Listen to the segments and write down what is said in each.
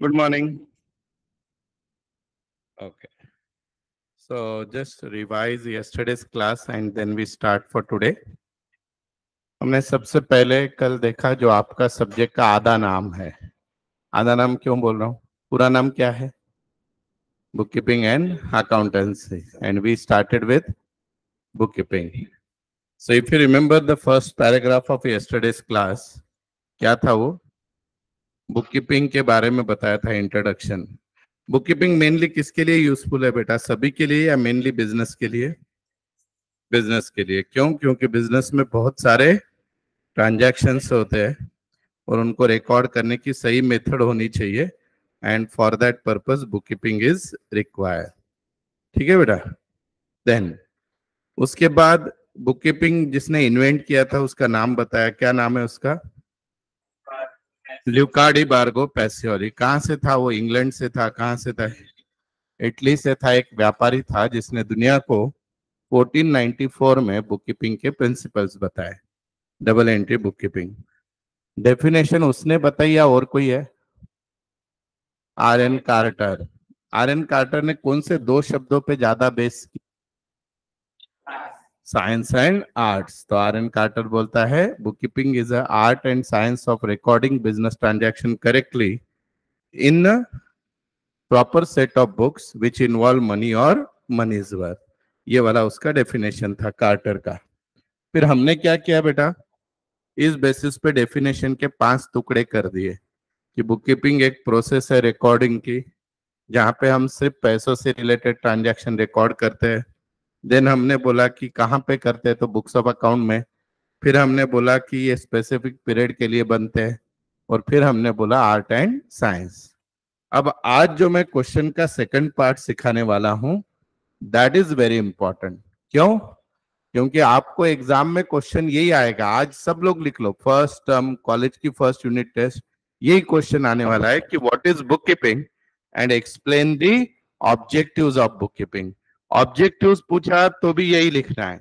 Good morning. Okay. So just revise yesterday's class and then we start for today. हमने सबसे पहले कल देखा जो आपका सब्जेक्ट का आधा नाम है। आधा नाम क्यों बोल रहा हूँ? पूरा नाम क्या है? Bookkeeping and Accountancy. And we started with bookkeeping. So if you remember the first paragraph of yesterday's class, क्या था वो? बुककीपिंग के बारे में बताया था इंट्रोडक्शन। बुककीपिंग मेनली किसके लिए यूजफुल है बेटा? सभी के लिए या मेनली बिजनेस के लिए? बिजनेस के लिए। क्यों? क्योंकि बिजनेस में बहुत सारे ट्रांजैक्शंस होते हैं और उनको रिकॉर्ड करने की सही मेथड होनी चाहिए and for that purpose bookkeeping is required. ठीक है बेटा। देन उसके बाद बुककीपिंग जिसने इन्वेंट किया था उसका नाम बताया, क्या नाम है उसका? ल्यूकार्डी बार्गो पैसियोली। कहाँ से था वो? इंग्लैंड से था। कहाँ से था? इटली से था। एक व्यापारी था जिसने दुनिया को 1494 में बुककीपिंग के प्रिंसिपल्स बताए। डबल एंट्री बुककीपिंग डेफिनेशन उसने बताई या और कोई है? R N Carter. R N Carter ने कौन से दो शब्दों पे ज्यादा बेस की? Science and arts. तो आर एन कार्टर बोलता है bookkeeping is a art and science of recording business transaction correctly in proper set of books which involve money और मनीज वर्थ। ये वाला उसका डेफिनेशन था कार्टर का। फिर हमने क्या किया बेटा? इस बेसिस पे डेफिनेशन के 5 टुकड़े कर दिए कि बुककीपिंग एक प्रोसेस है रिकॉर्डिंग की, जहाँ पे हम सिर्फ पैसों से रिलेटेड ट्रांजैक्शन रिकॉर्ड करते हैं। देन हमने बोला कि कहाँ पे करते हैं, तो बुक्स ऑफ अकाउंट में। फिर हमने बोला कि ये स्पेसिफिक पीरियड के लिए बनते हैं और फिर हमने बोला आर्ट एंड साइंस। अब आज जो मैं क्वेश्चन का सेकंड पार्ट सिखाने वाला हूँ दैट इज वेरी इंपॉर्टेंट। क्यों? क्योंकि आपको एग्जाम में क्वेश्चन यही आएगा। आज सब लोग लिख लो, फर्स्ट टर्म कॉलेज की फर्स्ट यूनिट टेस्ट यही क्वेश्चन आने वाला है कि what is book keeping and explain the objectives of book keeping. Objectives पूछा तो भी यही लिखना है,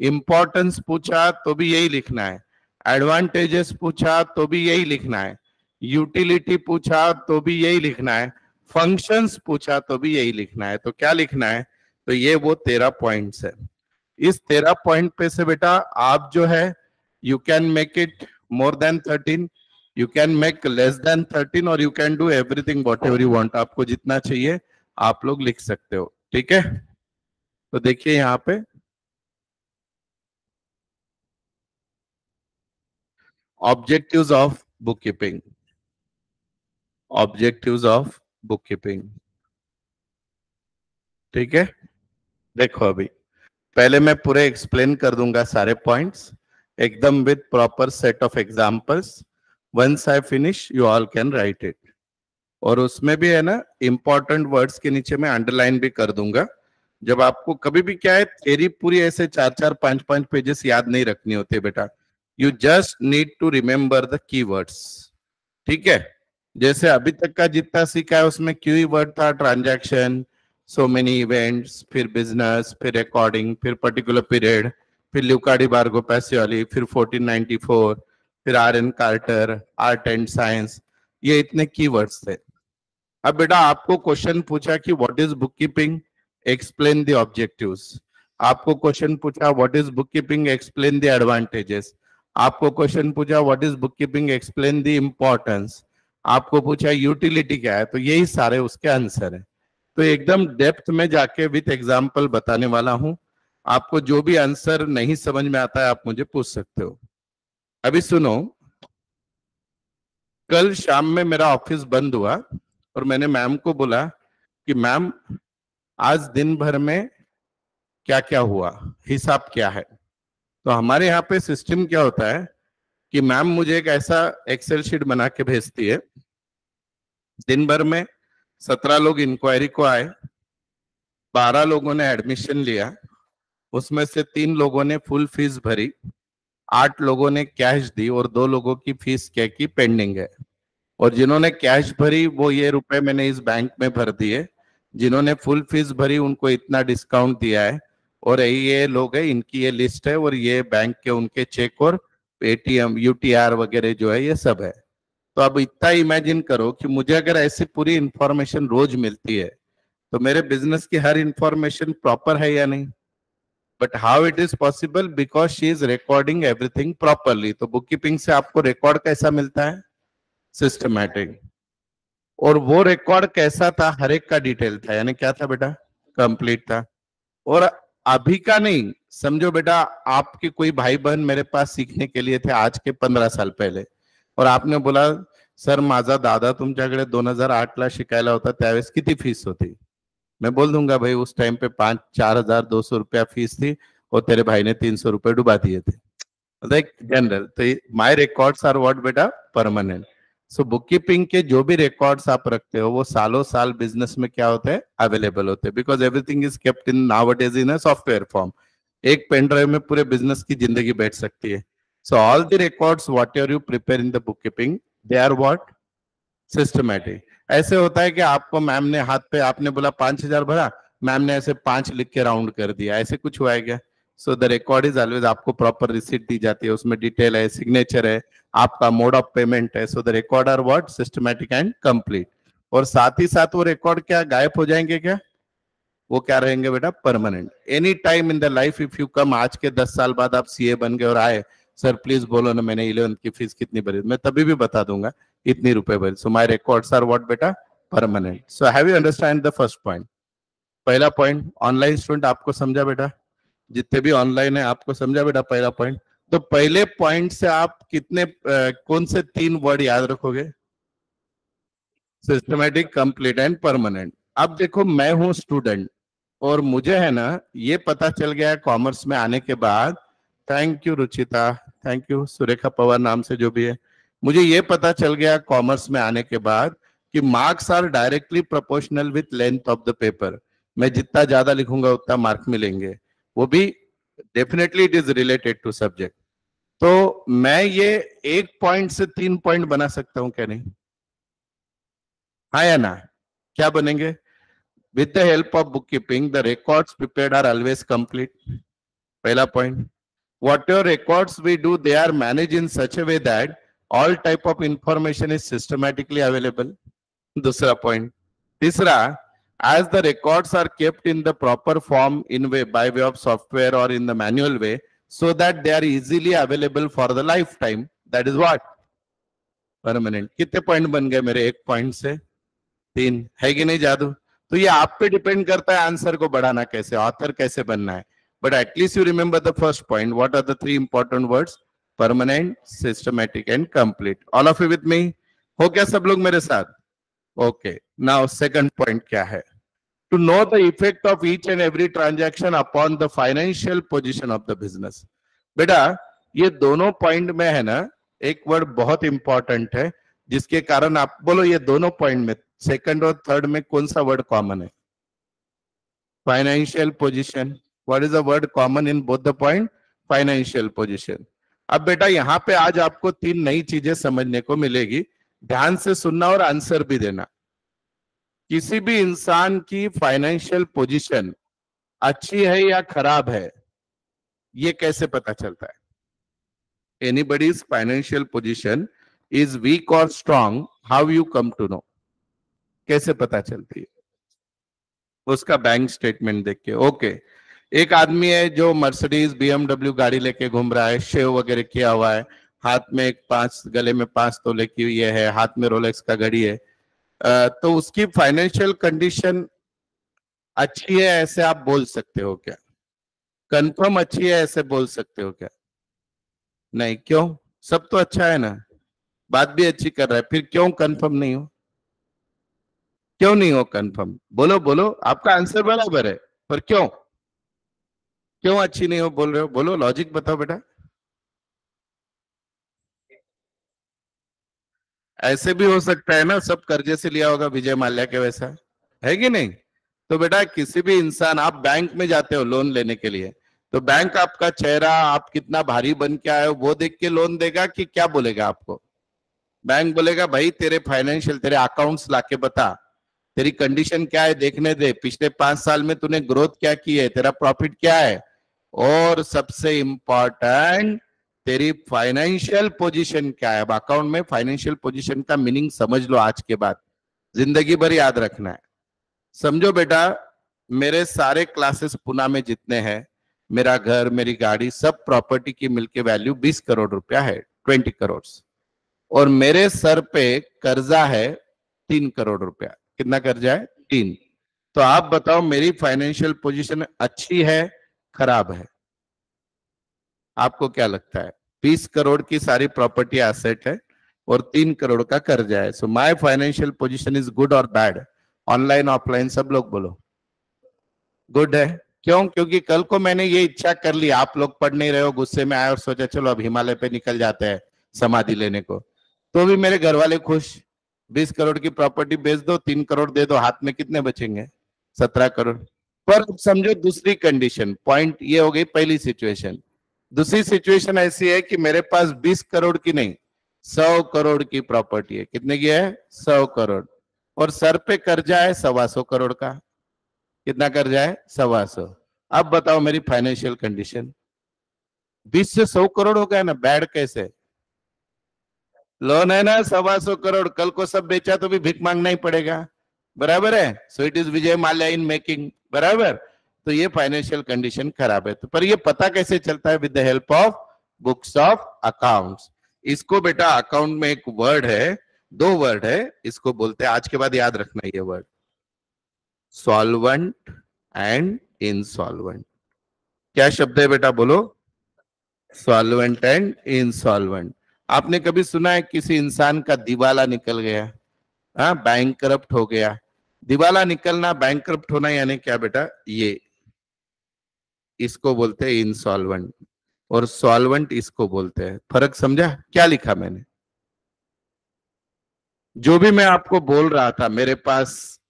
इंपॉर्टेंस पूछा तो भी यही लिखना है, एडवांटेजेस पूछा तो भी यही लिखना है, यूटिलिटी पूछा तो भी यही लिखना है, फंक्शंस पूछा तो भी यही लिखना है। तो क्या लिखना है? तो ये वो 13 पॉइंट्स है। इस 13 पॉइंट पे से बेटा आप जो है you can make it more than 13, you can make less than 13 और you can do everything what ever you want. आपको जितना चाहिए आप लोग लिख सकते हो। ठीक है। तो देखिए यहाँ पे objectives of book keeping. Objectives of book keeping. ठीक है। देखो अभी पहले मैं पूरे एक्सप्लेन कर दूंगा सारे पॉइंट्स एकदम with proper set of examples. Once I finish you all can write it. और उसमें भी है ना इंपॉर्टेंट वर्ड्स के नीचे मैं अंडरलाइन भी कर दूंगा। जब आपको कभी भी क्या है थ्योरी पूरी ऐसे 4-4 5-5 पेजेस याद नहीं रखनी होती बेटा। You just need to remember the keywords. ठीक है। जैसे अभी तक का जितना सीखा है उसमें कीवर्ड था ट्रांजैक्शन, सो मेनी इवेंट्स, फिर बिजनेस, फिर रिकॉर्डिंग, फिर पर्टिकुलर पीरियड, फिर ल्यूकार्डी बार्गो पैसियोली, फिर 1494, फिर R N Carter, art and science. ये इतने कीवर्ड्स थे। अब बेटा आपको क्वेश्चन पूछा कि what is book keeping, explain the objectives. आपको क्वेश्चन पूछा what is book keeping, explain the advantages. आपको क्वेश्चन पूछा what is book keeping, explain the importance. आपको पूछा यूटिलिटी क्या है। तो यही सारे उसके आंसर है। तो एकदम डेप्थ में जाके विथ एग्जाम्पल बताने वाला हूं। आपको जो भी आंसर नहीं समझ में आता है आप मुझे पूछ सकते हो। अभी सुनो, कल शाम में मेरा ऑफिस बंद हुआ और मैंने मैम को बोला कि मैम आज दिन भर में क्या क्या हुआ, हिसाब क्या है। तो हमारे यहाँ पे सिस्टम क्या होता है कि मैम मुझे एक ऐसा एक्सेल शीट बना के भेजती है। दिन भर में 17 लोग इंक्वायरी को आए, 12 लोगों ने एडमिशन लिया, उसमें से 3 लोगों ने फुल फीस भरी, 8 लोगों ने कैश दी और 2 लोगों की फीस क्या की पेंडिंग है। और जिन्होंने कैश भरी वो ये रुपए मैंने इस बैंक में भर दिए, जिन्होंने फुल फीस भरी उनको इतना डिस्काउंट दिया है। और ये लोग है, इनकी ये लिस्ट है और ये बैंक के उनके चेक और एटीएम यूटीआर वगैरह जो है ये सब है। तो अब इतना इमेजिन करो कि मुझे अगर ऐसी पूरी इंफॉर्मेशन रोज मिलती है तो मेरे बिजनेस की हर इंफॉर्मेशन प्रॉपर है या नहीं? But how it is possible? Because she is recording everything properly. तो बुक कीपिंग से आपको रिकॉर्ड कैसा मिलता है? सिस्टमैटिक। और वो रिकॉर्ड कैसा था? हर एक का डिटेल था, यानी क्या था बेटा? कंप्लीट था। और अभी का नहीं, समझो बेटा आपके कोई भाई बहन मेरे पास सीखने के लिए थे आज के 15 साल पहले, और आपने बोला सर माझा दादा तुमच्याकडे 2008 शिकायला होता, त्यावेळेस किती फीस होती? मैं बोल दूंगा भाई उस टाइम पे 5-4,200 रुपया फीस थी और तेरे भाई ने 300 रुपये डुबा दिए थे। Like general. तो माय रिकॉर्ड्स आर व्हाट बेटा? परमानेंट। सो बुक कीपिंग के जो भी रिकॉर्ड्स आप रखते हो वो सालों साल बिजनेस में क्या होते हैं? अवेलेबल होते हैं, because everything is kept in nowadays in a software form. एक पेन ड्राइव में पूरे बिजनेस की जिंदगी बैठ सकती है। So all the records whatever you prepare in the bookkeeping, they are what? Systematic. ऐसे होता है कि आपको मैम ने हाथ पे, आपने बोला 5,000 भरा, मैम ने ऐसे 5 लिख के राउंड कर दिया, ऐसे कुछ हुआ है क्या? सो द रिकॉर्ड इज ऑलवेज, आपको प्रॉपर रिसीट दी जाती है, उसमें डिटेल है, सिग्नेचर है, आपका मोड ऑफ पेमेंट है। So the record are what? Systematic and complete. और साथ ही साथ वो रिकॉर्ड क्या गायब हो जाएंगे क्या? वो क्या रहेंगे बेटा? Permanent. Any time in the life if you come, आज के 10 साल बाद आप सीए बन गए और आए, सर प्लीज बोलो ना मैंने 11th की फीस कितनी भरी, मैं तभी भी बता दूंगा इतनी रुपए भरी। So my records are what बेटा? Permanent. So have you understand the first point? पहला पॉइंट ऑनलाइन स्टूडेंट आपको समझा बेटा? जितने भी ऑनलाइन है आपको समझा बेटा पहला पॉइंट? तो पहले पॉइंट से आप कितने कौन से 3 वर्ड याद रखोगे? Systematic, complete and permanent. अब देखो मैं हूं स्टूडेंट और मुझे है ना ये पता चल गया है कॉमर्स में आने के बाद, thank you Ruchita, thank you Surekha Pawar नाम से जो भी है, मुझे ये पता चल गया कॉमर्स में आने के बाद कि marks are directly proportional with length of the paper. मैं जितना ज्यादा लिखूंगा उतना मार्क मिलेंगे, वो भी definitely it is related to subject. तो मैं ये 1 पॉइंट से 3 पॉइंट बना सकता हूं क्या? नहीं? हाँ या ना? क्या बनेंगे? With the help of bookkeeping, the records prepared are always complete. पहला point. Whatever records we do, they are managed in such a way that all type of information is systematically available. दूसरा point. तीसरा, as the records are kept in the proper form in way by way of software or in the manual way, so that they are easily available for the lifetime. That is what? Permanent. कितने point बन गए मेरे 1 point से? 3 है कि नहीं जादू? तो ये आप पे डिपेंड करता है आंसर को बढ़ाना कैसे, ऑथर कैसे बनना है। But at least you remember the first point. What are the 3 important words? Permanent, systematic and complete. All of you with me? हो क्या सब लोग मेरे साथ? ओके, नाउ सेकंड पॉइंट क्या है? To know the effect of each and every transaction upon the financial position of the business. बेटा ये दोनों पॉइंट में है ना एक वर्ड बहुत इंपॉर्टेंट है, जिसके कारण आप बोलो ये दोनों पॉइंट में सेकंड और थर्ड में कौन सा वर्ड कॉमन है? Financial position. What is the word common in both the point? Financial position. अब बेटा यहाँ पे आज आपको 3 नई चीजें समझने को मिलेगी, ध्यान से सुनना और आंसर भी देना। किसी भी इंसान की फाइनेंशियल पोजीशन अच्छी है या खराब है, ये कैसे पता चलता है? Anybody's financial position is weak और strong, how you come to know? कैसे पता चलती है? उसका बैंक स्टेटमेंट देख के। ओके, एक आदमी है जो मर्सिडीज बीएमडब्ल्यू गाड़ी लेके घूम रहा है, शेव वगैरह किया हुआ है, हाथ में एक 5 गले में 5 तोले की हुई है, हाथ में रोलेक्स का घड़ी है, तो उसकी फाइनेंशियल कंडीशन अच्छी है ऐसे आप बोल सकते हो क्या? कंफर्म अच्छी है ऐसे बोल सकते हो क्या? नहीं। क्यों? सब तो अच्छा है ना, बात भी अच्छी कर रहा है, फिर क्यों कंफर्म नहीं हो? क्यों नहीं हो कंफर्म? बोलो बोलो, आपका आंसर बराबर है, पर क्यों? क्यों अच्छी नहीं हो बोल रहे हो? बोलो, लॉजिक बताओ बेटा। ऐसे भी हो सकता है ना, सब कर्जे से लिया होगा विजय माल्या के वैसा, है कि नहीं? तो बेटा किसी भी इंसान, आप बैंक में जाते हो लोन लेने के लिए, तो बैंक आपका चेहरा, आप कितना भारी बन के आए हो वो देख के लोन देगा कि क्या बोलेगा आपको? बैंक बोलेगा भाई तेरे फाइनेंशियल, तेरे अकाउंट्स लाके बता, तेरी कंडीशन क्या है देखने दे, पिछले 5 साल में तूने ग्रोथ क्या की है, तेरा प्रॉफिट क्या है, और सबसे इंपॉर्टेंट तेरी फाइनेंशियल पोजीशन क्या है। अब अकाउंट में फाइनेंशियल पोजीशन का मीनिंग समझ लो, आज के बाद जिंदगी भर याद रखना है। समझो बेटा, मेरे सारे क्लासेस पुणे में जितने हैं, मेरा घर, मेरी गाड़ी, सब प्रॉपर्टी की मिलके वैल्यू 20 करोड़ रुपया है, 20 करोड़। और मेरे सर पे कर्जा है 3 करोड़ रुपया। कितना कर्जा है? 3। तो आप बताओ मेरी फाइनेंशियल पोजीशन अच्छी है, खराब है? आपको क्या लगता है? 20 करोड़ की सारी प्रॉपर्टी एसेट है और 3 करोड़ का कर्जा है। So my financial position is good और बैड? ऑनलाइन ऑफलाइन सब लोग बोलो। गुड है। क्यों? क्योंकि कल को मैंने ये इच्छा कर ली, आप लोग पढ़ नहीं रहे हो, गुस्से में आए और सोचा चलो अब हिमालय पे निकल जाते हैं समाधि लेने को, तो भी मेरे घर वाले खुश। 20 करोड़ की प्रॉपर्टी बेच दो, 3 करोड़ दे दो, हाथ में कितने बचेंगे? 17 करोड़। पर समझो दूसरी कंडीशन, पॉइंट ये हो गई पहली सिचुएशन। दूसरी सिचुएशन ऐसी है कि मेरे पास 20 करोड़ की नहीं, 100 करोड़ की प्रॉपर्टी है। कितने की है? 100 करोड़। और सर पे कर्जा है 125 करोड़ का। कितना कर्जा है? 125। अब बताओ मेरी फाइनेंशियल कंडीशन। 20 से 100 करोड़ हो गया ना, बैड कैसे? लोन है ना 125 करोड़, कल को सब बेचा तो भी भीख मांगना ही पड़ेगा। बराबर है? So it is Vijay Mallya in making. बराबर? तो ये फाइनेंशियल कंडीशन खराब है। तो पर ये पता कैसे चलता है? With the help of books of accounts. इसको बेटा अकाउंट में एक वर्ड है, 2 वर्ड है, इसको बोलते हैं, आज के बाद याद रखना ये वर्ड, सॉल्वेंट एंड इंसॉल्वेंट। क्या शब्द है बेटा? बोलो। Solvent and insolvent. आपने कभी सुना है किसी इंसान का दिवाला निकल गया? हाँ, बैंकरप्ट हो गया। दिवाला निकलना, बैंकरप्ट होना यानी क्या बेटा? ये इसको बोलते हैं इंसॉल्वेंट, और सॉल्वेंट इसको बोलते हैं। फर्क समझा? क्या लिखा मैंने? जो भी मैं आपको बोल रहा था, मेरे पास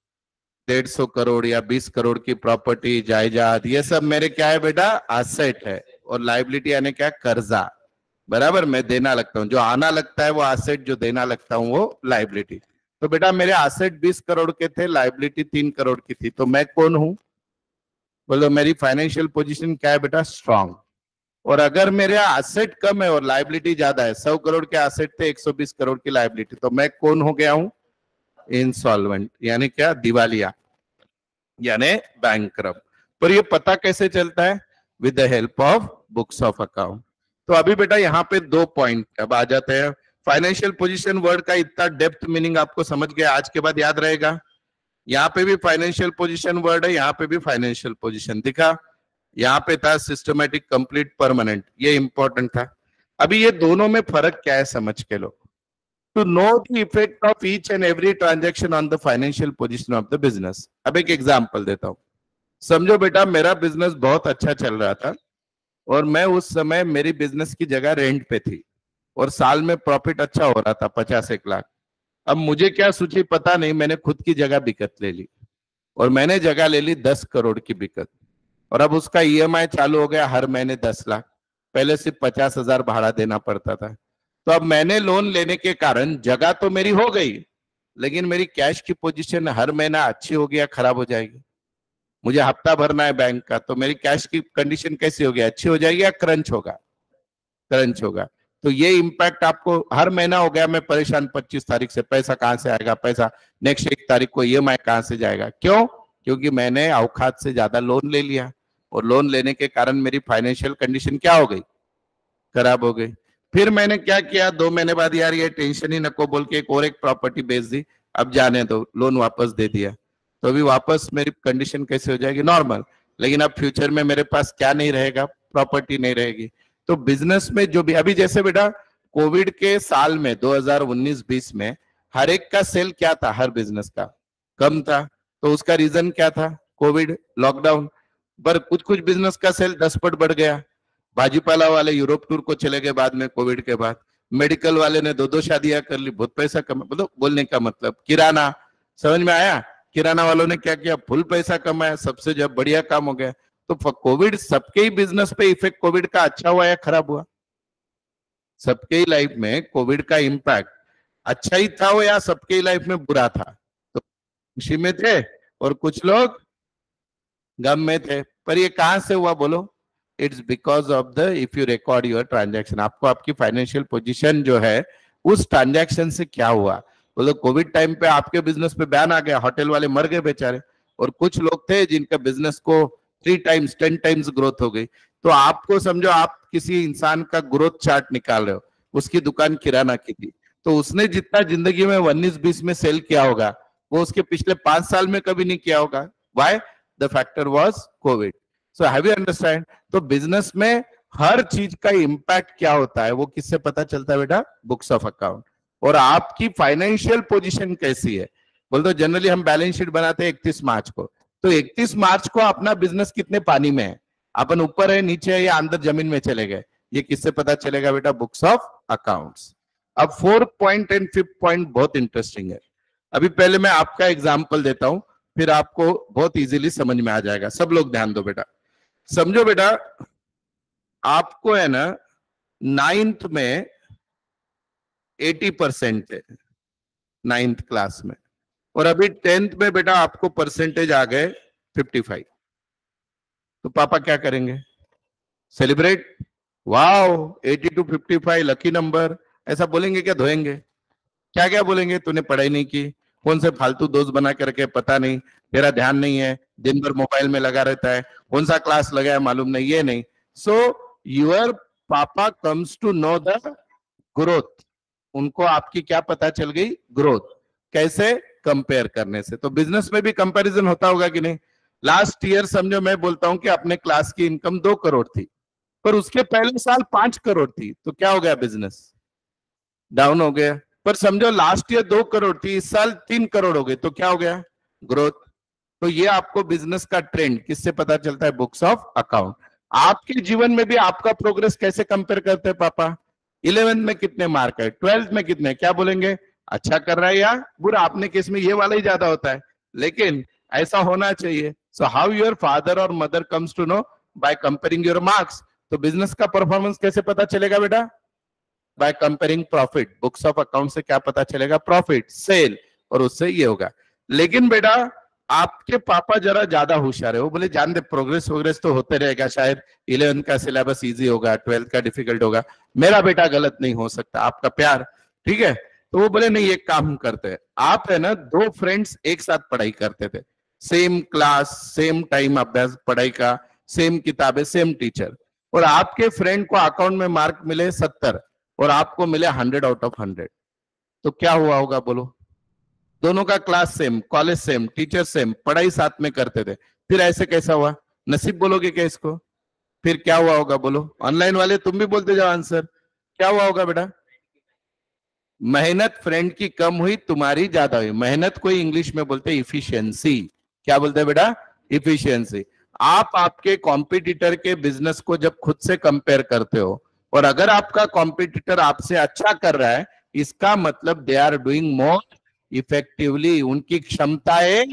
150 करोड़ या 20 करोड़ की प्रॉपर्टी, जायदाद, ये सब मेरे क्या है बेटा? एसेट है। और लाइबिलिटी यानी क्या? कर्जा। बराबर? मैं देना लगता हूं, जो आना लगता है वो एसेट, जो देना लगता हूं वो लाइबिलिटी। तो बेटा मेरे एसेट 20 करोड़ के थे, लाइबिलिटी 3 करोड़ की थी, तो मैं कौन हूं? बोलो मेरी फाइनेंशियल पोजीशन क्या है बेटा? स्ट्रांग। और अगर मेरे एसेट कम है और लाइबिलिटी ज्यादा है, 100 करोड़ के एसेट थे, 120 करोड़ की लाइबिलिटी, तो मैं कौन हो गया हूं? इंसॉल्वेंट यानी क्या? दिवालिया, यानी बैंकरप्ट। पर ये पता कैसे चलता है? With the help of books of account. तो अभी बेटा यहाँ पे 2 पॉइंट अब आ जाते हैं। फाइनेंशियल पोजीशन वर्ड का इतना डेप्थ मीनिंग आपको समझ गया, आज के बाद याद रहेगा। यहाँ पे भी फाइनेंशियल पोजीशन वर्ड है, यहाँ पे भी फाइनेंशियल पोजीशन दिखा, यहाँ पे था सिस्टमेटिक, कंप्लीट, परमानेंट, ये इंपॉर्टेंट था। अभी ये दोनों में फर्क क्या है समझ के लो। To know the effect of each and every transaction on the financial position of the business. अब एक एग्जांपल देता हूं। समझो बेटा मेरा बिजनेस बहुत अच्छा चल रहा था और मैं उस समय मेरी बिजनेस की जगह रेंट पे थी और साल में प्रॉफिट अच्छा हो रहा था 50 लाख। अब मुझे क्या सूझी पता नहीं, मैंने खुद की जगह बिकत ले ली और मैंने जगह ले ली 10 करोड़ की बिकत। और अब उसका ईएमआई चालू हो गया हर महीने 10 लाख। पहले सिर्फ 50,000 भाड़ा देना पड़ता था। तो अब मैंने लोन लेने के कारण जगह तो मेरी हो गई, लेकिन मेरी कैश की पोजीशन हर महीना अच्छी हो गया, खराब हो जाएगी। मुझे हफ्ता भरना है बैंक का, तो मेरी कैश की कंडीशन कैसी होगी? अच्छी हो जाएगी या क्रंच होगा? क्रंच होगा। तो ये इम्पैक्ट आपको हर महीना हो गया, मैं परेशान 25 तारीख से पैसा कहां से आएगा, पैसा नेक्स्ट 1 तारीख को ईएमआई कहां से जाएगा? क्यों? क्योंकि मैंने औकात से ज्यादा लोन ले लिया और लोन लेने के कारण मेरी फाइनेंशियल कंडीशन क्या हो गई? खराब हो गई। फिर मैंने क्या किया, 2 महीने बाद यार ये टेंशन ही नको बोल के एक प्रॉपर्टी बेच दी। अब जाने दो, लोन वापस दे दिया। तो अभी वापस मेरी कंडीशन कैसे हो जाएगी? नॉर्मल। लेकिन अब फ्यूचर में मेरे पास क्या नहीं रहेगा? प्रॉपर्टी नहीं रहेगी। तो बिजनेस में जो भी, अभी जैसे बेटा कोविड के साल में 2019-20 में हर एक का सेल क्या था? हर बिजनेस का कम था। तो उसका रीजन क्या था? Covid, lockdown. पर कुछ कुछ बिजनेस का सेल 10 पट बढ़ गया। भाजीपाला वाले यूरोप टूर को चले गए बाद में, कोविड के बाद। मेडिकल वाले ने 2-2 शादियां कर ली, बहुत पैसा कमा, मतलब बोलने का मतलब किराना, समझ में आया? किराना वालों ने क्या किया? फुल पैसा कमाया, सबसे जब बढ़िया काम हो गया। तो कोविड सबके ही बिजनेस पे इफेक्ट कोविड का अच्छा हुआ या खराब हुआ? सबके ही लाइफ में कोविड का इम्पैक्ट अच्छा ही था वो, या सबके ही लाइफ में बुरा था? तो खुशी में थे और कुछ लोग गम में थे। पर ये कहां से हुआ बोलो? It's because of the if you record your transaction, आपको आपकी फाइनेंशियल पोजीशन जो है उस ट्रांजैक्शन से क्या हुआ। बोलो कोविड टाइम पे आपके बिजनेस पे बैन आ गया, होटल वाले मर गए बेचारे, और कुछ लोग थे जिनका बिजनेस को 3 टाइम्स 10 टाइम्स ग्रोथ हो गई। तो आपको समझो आप किसी इंसान का ग्रोथ चार्ट निकाल रहे हो, उसकी दुकान किराना की थी, तो उसने जितना जिंदगी में 19-20 में सेल किया होगा वो उसके पिछले 5 साल में कभी नहीं किया होगा। Why? The factor was Covid. So have you understand? तो बिजनेस में हर चीज का इंपैक्ट क्या होता है वो किससे पता चलता है बेटा? Books of account. और आपकी फाइनेंशियल पोजीशन कैसी है, बोल दो जनरली हम बैलेंस शीट बनाते हैं 31 मार्च को, तो 31 मार्च को अपना बिजनेस कितने पानी में है, अपन ऊपर है नीचे है या अंदर जमीन में चले गए, ये किससे पता चलेगा बेटा? Books of accounts. अब 4th point and 5th point बहुत इंटरेस्टिंग है। अभी पहले मैं आपका एग्जांपल देता हूं, फिर आपको बहुत इजीली समझ में आ जाएगा। सब लोग ध्यान दो बेटा। समझो बेटा आपको है ना 9th में 80% है 9th क्लास में, और अभी 10th में बेटा आपको परसेंटेज आ गए 55, तो पापा क्या करेंगे? Celebrate, wow 80 to 55 lucky number, ऐसा बोलेंगे क्या? धोएंगे क्या? क्या बोलेंगे? तूने पढ़ाई नहीं की, कौन से फालतू दोस्त बना के रखे, पता नहीं, तेरा ध्यान नहीं है, दिन भर मोबाइल में लगा रहता है, कौन सा क्लास लगा है मालूम नहीं, ये नहीं। So your papa comes to know the growth, उनको आपकी क्या पता चल गई? ग्रोथ। कैसे? कंपेयर करने से। तो बिजनेस में भी कंपैरिजन होता होगा कि नहीं? लास्ट ईयर समझो मैं बोलता हूं कि अपने क्लास की इनकम 2 करोड़ थी, पर उसके पहले साल 5 करोड़ थी, तो क्या हो गया? बिजनेस डाउन हो गया। पर समझो लास्ट ईयर 2 करोड़ थी, इस साल 3 करोड़ हो गए, तो क्या हो गया? ग्रोथ। तो ये आपको बिजनेस का ट्रेंड किससे पता चलता है? Books of account. आपके जीवन में भी आपका प्रोग्रेस कैसे कंपेयर करते हैं पापा? 11th में कितने मार्क है, 12th में कितने, क्या बोलेंगे? अच्छा कर रहा है या बुरा? अपने केस में ये वाला ही ज्यादा होता है, लेकिन ऐसा होना चाहिए। सो हाउ योर फादर और mother comes to know? By comparing your marks. तो बिजनेस का परफॉर्मेंस कैसे पता चलेगा बेटा? By comparing profit. Books of account से क्या पता चलेगा? प्रॉफिट, सेल, और उससे ये होगा। लेकिन बेटा आपके पापा जरा ज्यादा होशियार है, वो बोले जान दे प्रोग्रेस वोग्रेस तो होते रहेगा, शायद 11th का सिलेबस इजी होगा, 12th का डिफिकल्ट होगा, मेरा बेटा गलत नहीं हो सकता, आपका प्यार, ठीक है। तो वो बोले नहीं, एक काम करते हैं, आप है ना 2 फ्रेंड्स एक साथ पढ़ाई करते थे, सेम क्लास, सेम टाइम अभ्यास पढ़ाई का, सेम किताबें, सेम टीचर, और आपके फ्रेंड को अकाउंट में मार्क मिले 70 और आपको मिले 100 आउट ऑफ 100, तो क्या हुआ होगा बोलो? दोनों का class same, college same, teacher same, पढ़ाई साथ में करते थे, फिर ऐसे कैसा हुआ? नसीब बोलोगे क्या इसको? फिर क्या हुआ होगा बोलो? ऑनलाइन वाले तुम भी बोलते जाओ आंसर, क्या हुआ होगा बेटा? मेहनत फ्रेंड की कम हुई, तुम्हारी ज्यादा हुई। मेहनत को इंग्लिश में बोलते हैं इफिशियंसी। क्या बोलते हैं बेटा? इफिशियंसी। आप आपके कॉम्पिटिटर के बिजनेस को जब खुद से कंपेयर करते हो, और अगर आपका कॉम्पिटिटर आपसे अच्छा कर रहा है, इसका मतलब they are doing more effectively, उनकी क्षमताएं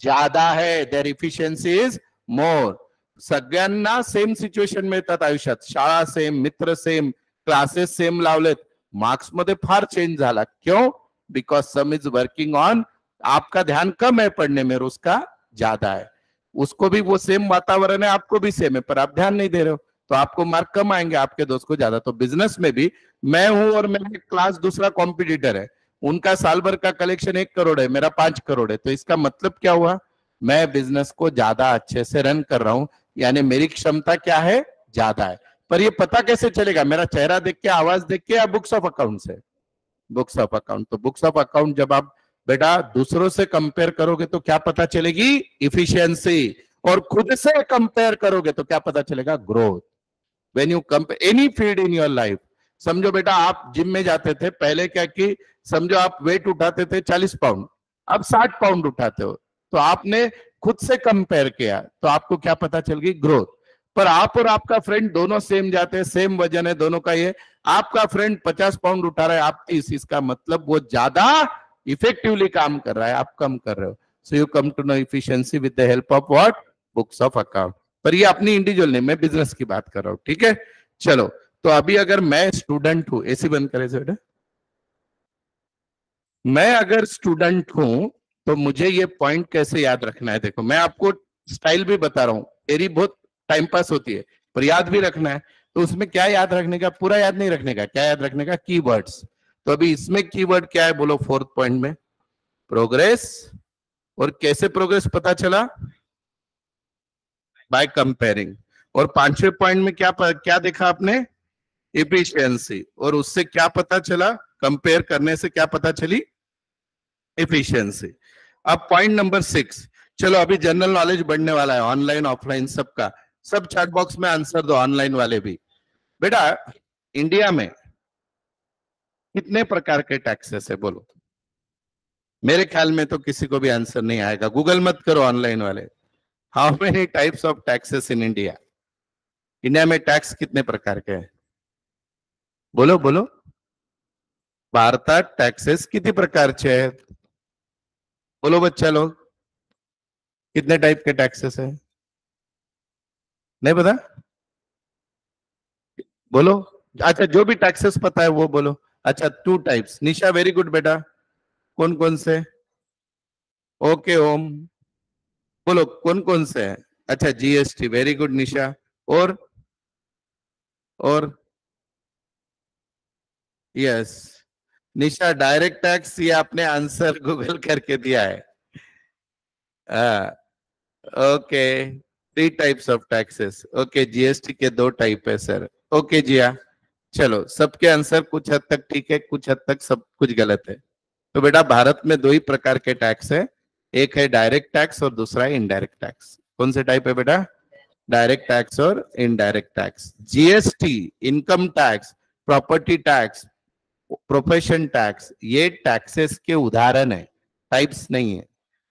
ज्यादा है, देयर इफिशियंसी इज मोर। सगळ्यांना सेम सिच्युएशन मिळतात आयुष्यात, शाळा सेम, मित्र सेम, क्लासेस सेम लावलेत, मार्क्स मध्ये फार चेंज झाला, क्यों? Because some is working on, आपका ध्यान कम है पढ़ने में और उसका ज्यादा है, उसको भी वो सेम वातावरण है, आपको भी सेम है, पर आप ध्यान नहीं दे रहे हो, तो आपको मार्क कम आएंगे, आपके दोस्त को ज्यादा। तो बिजनेस में भी मैं हूं और मेरा क्लास दूसरा कॉम्पिटिटर है, उनका साल भर का कलेक्शन 1 करोड़ है, मेरा 5 करोड़ है, तो इसका मतलब क्या हुआ? मैं बिजनेस को ज्यादा अच्छे से रन कर रहा हूं, यानी मेरी क्षमता क्या है? ज्यादा है। पर ये पता कैसे चलेगा? मेरा चेहरा देख के, आवाज देख के, या बुक्स ऑफ अकाउंट से? Books of account. तो बुक्स ऑफ अकाउंट जब आप बेटा दूसरों से कंपेयर करोगे तो क्या पता चलेगी? इफिशियंसी। और खुद से कंपेयर करोगे तो क्या पता चलेगा? Growth. When you compare any field in your life, समझो बेटा आप जिम में जाते थे, पहले क्या कि समझो आप वेट उठाते थे 40 पाउंड, अब 60 पाउंड उठाते हो, तो आपने खुद से कंपेयर किया, तो आपको क्या पता चल गई? ग्रोथ। पर आप और आपका फ्रेंड दोनों सेम जाते हैं, सेम वजन है दोनों का, ये आपका फ्रेंड 50 पाउंड उठा रहा है, आप 30, इसका मतलब वो ज्यादा इफेक्टिवली काम कर रहा है, आप कम कर रहे हो। So you come to know efficiency with the help of what? Books of account. पर ये अपनी इंडिविजुअल नहीं, मैं बिजनेस की बात कर रहा हूं, ठीक है। चलो, तो अभी अगर मैं स्टूडेंट हूं, एसी बंद करे बेटा, मैं अगर स्टूडेंट हूं तो मुझे ये पॉइंट कैसे याद रखना है? देखो मैं आपको स्टाइल भी बता रहा हूं, तेरी बहुत टाइम पास होती है, पर याद भी रखना है। तो उसमें क्या याद रखने का, पूरा याद नहीं रखने का, क्या याद रखने का, कीवर्ड्स। तो अभी इसमें कीवर्ड क्या है बोलो, फोर्थ पॉइंट में प्रोग्रेस। और कैसे प्रोग्रेस पता चला, बाय कंपेयरिंग। और पांचवें पॉइंट में क्या देखा आपने, इफिशियंसी। और उससे क्या पता चला, कंपेयर करने से क्या पता चली, इफिशियंसी। अब पॉइंट नंबर 6, चलो अभी जनरल नॉलेज बढ़ने वाला है, ऑनलाइन ऑफलाइन सबका। सब चैट बॉक्स में आंसर दो, ऑनलाइन वाले भी। बेटा इंडिया में कितने प्रकार के टैक्सेस है बोलो। मेरे ख्याल में तो किसी को भी आंसर नहीं आएगा, गूगल मत करो ऑनलाइन वाले। How many types of taxes in India. India में टैक्स कितने प्रकार के हैं, बोलो बोलो। भारतात टॅक्सेस किती प्रकारचे आहेत, बोलो बच्चा लोग। कितने टाइप के टैक्सेस है, नहीं पता, बोलो। अच्छा जो भी टैक्सेस पता है वो बोलो। अच्छा 2 टाइप्स, निशा वेरी गुड बेटा। कौन कौन से, ओके ओम, बोलो कौन कौन से है। अच्छा जीएसटी, वेरी गुड निशा। और यस निशा, डायरेक्ट टैक्स, ये आपने आंसर गूगल करके दिया है। Okay 3 types of taxes, okay GST के 2 टाइप है सर, ओके जिया। चलो सबके आंसर कुछ हद तक ठीक है, कुछ हद तक सब कुछ गलत है। तो बेटा भारत में 2 ही प्रकार के टैक्स है, एक है डायरेक्ट टैक्स और दूसरा है इनडायरेक्ट टैक्स। कौन से टाइप है बेटा, डायरेक्ट टैक्स और indirect tax. GST, income tax, property tax, profession tax, ये टैक्सेस के उदाहरण है, टाइप्स नहीं है।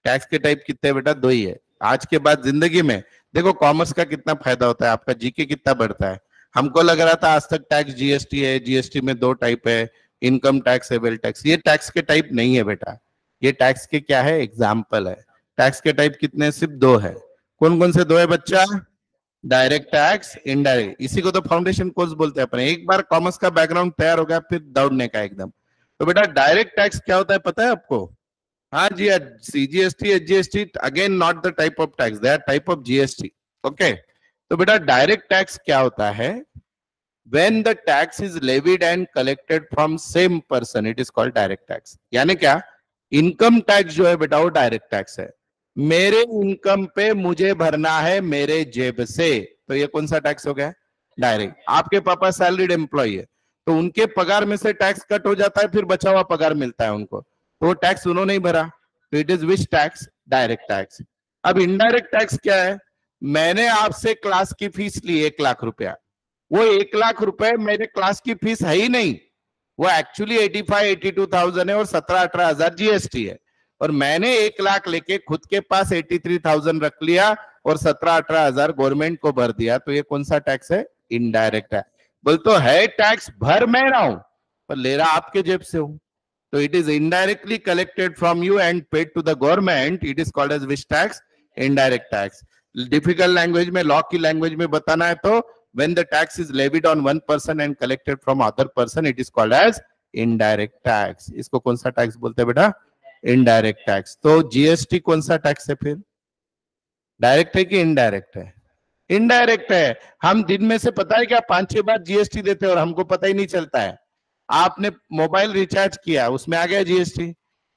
टैक्स के टाइप कितने बेटा, 2 ही है। आज के बाद जिंदगी में देखो कॉमर्स का कितना फायदा होता है, आपका जीके कितना बढ़ता है। हमको लग रहा था आज तक टैक्स जीएसटी है, जीएसटी में 2 टाइप है, इनकम टैक्स है, वेल टैक्स। ये टैक्स के टाइप नहीं है बेटा, ये टैक्स के क्या है, एग्जाम्पल है। टैक्स के टाइप कितने, सिर्फ 2 है। कौन कौन से 2 है बच्चा, डायरेक्ट टैक्स, इनडायरेक्ट। इसी को तो फाउंडेशन कोर्स बोलते हैं अपने। एक बार कॉमर्स का बैकग्राउंड तैयार हो गया फिर दौड़ने का एकदम। तो बेटा डायरेक्ट टैक्स क्या होता है पता है आपको, हाँ जी, CGST HGST again not the type of tax, they are type of GST, okay. तो बेटा डायरेक्ट टैक्स क्या होता है, when the tax is levied and collected from same person, it is called direct tax। यानी क्या, income tax जो है बेटा वो डायरेक्ट टैक्स है, मेरे इनकम पे मुझे भरना है मेरे जेब से, तो ये कौन सा टैक्स हो गया, डायरेक्ट। आपके पापा सैलरीड एम्प्लॉय है तो उनके पगार में से टैक्स कट हो जाता है, फिर बचा हुआ पगार मिलता है उनको, तो वो टैक्स उन्होंने ही भरा, तो it is which tax, direct tax. अब इनडायरेक्ट टैक्स क्या है, मैंने आपसे क्लास की फीस ली 1 लाख रुपया, वो 1 लाख रुपए मेरे क्लास की फीस है ही नहीं, वो एक्चुअली 85-82,000 है और 17-18 हजार जीएसटी है। और मैंने 1 लाख लेके खुद के पास 83,000 रख लिया और 17-18 हजार गवर्नमेंट को भर दिया, तो ये कौन सा टैक्स है, इनडायरेक्ट है। बोल तो है टैक्स भर मैं रहा हूं पर ले रहा आपके जेब से हूं, तो it is indirectly collected from you and paid to the government, it is called as which tax, indirect tax. Difficult language में, लॉ की लैंग्वेज में बताना है तो when the tax is levied on one person and collected from other person, it is called as indirect tax। इसको कौन सा tax बोलते हैं बेटा, इनडायरेक्ट टैक्स। तो जीएसटी कौन सा टैक्स है फिर, डायरेक्ट है कि इनडायरेक्ट है, इनडायरेक्ट है। हम दिन में से पता है क्या 5-6 बार जीएसटी देते हैं और हमको पता ही नहीं चलता है। आपने मोबाइल रिचार्ज किया उसमें आ गया जीएसटी,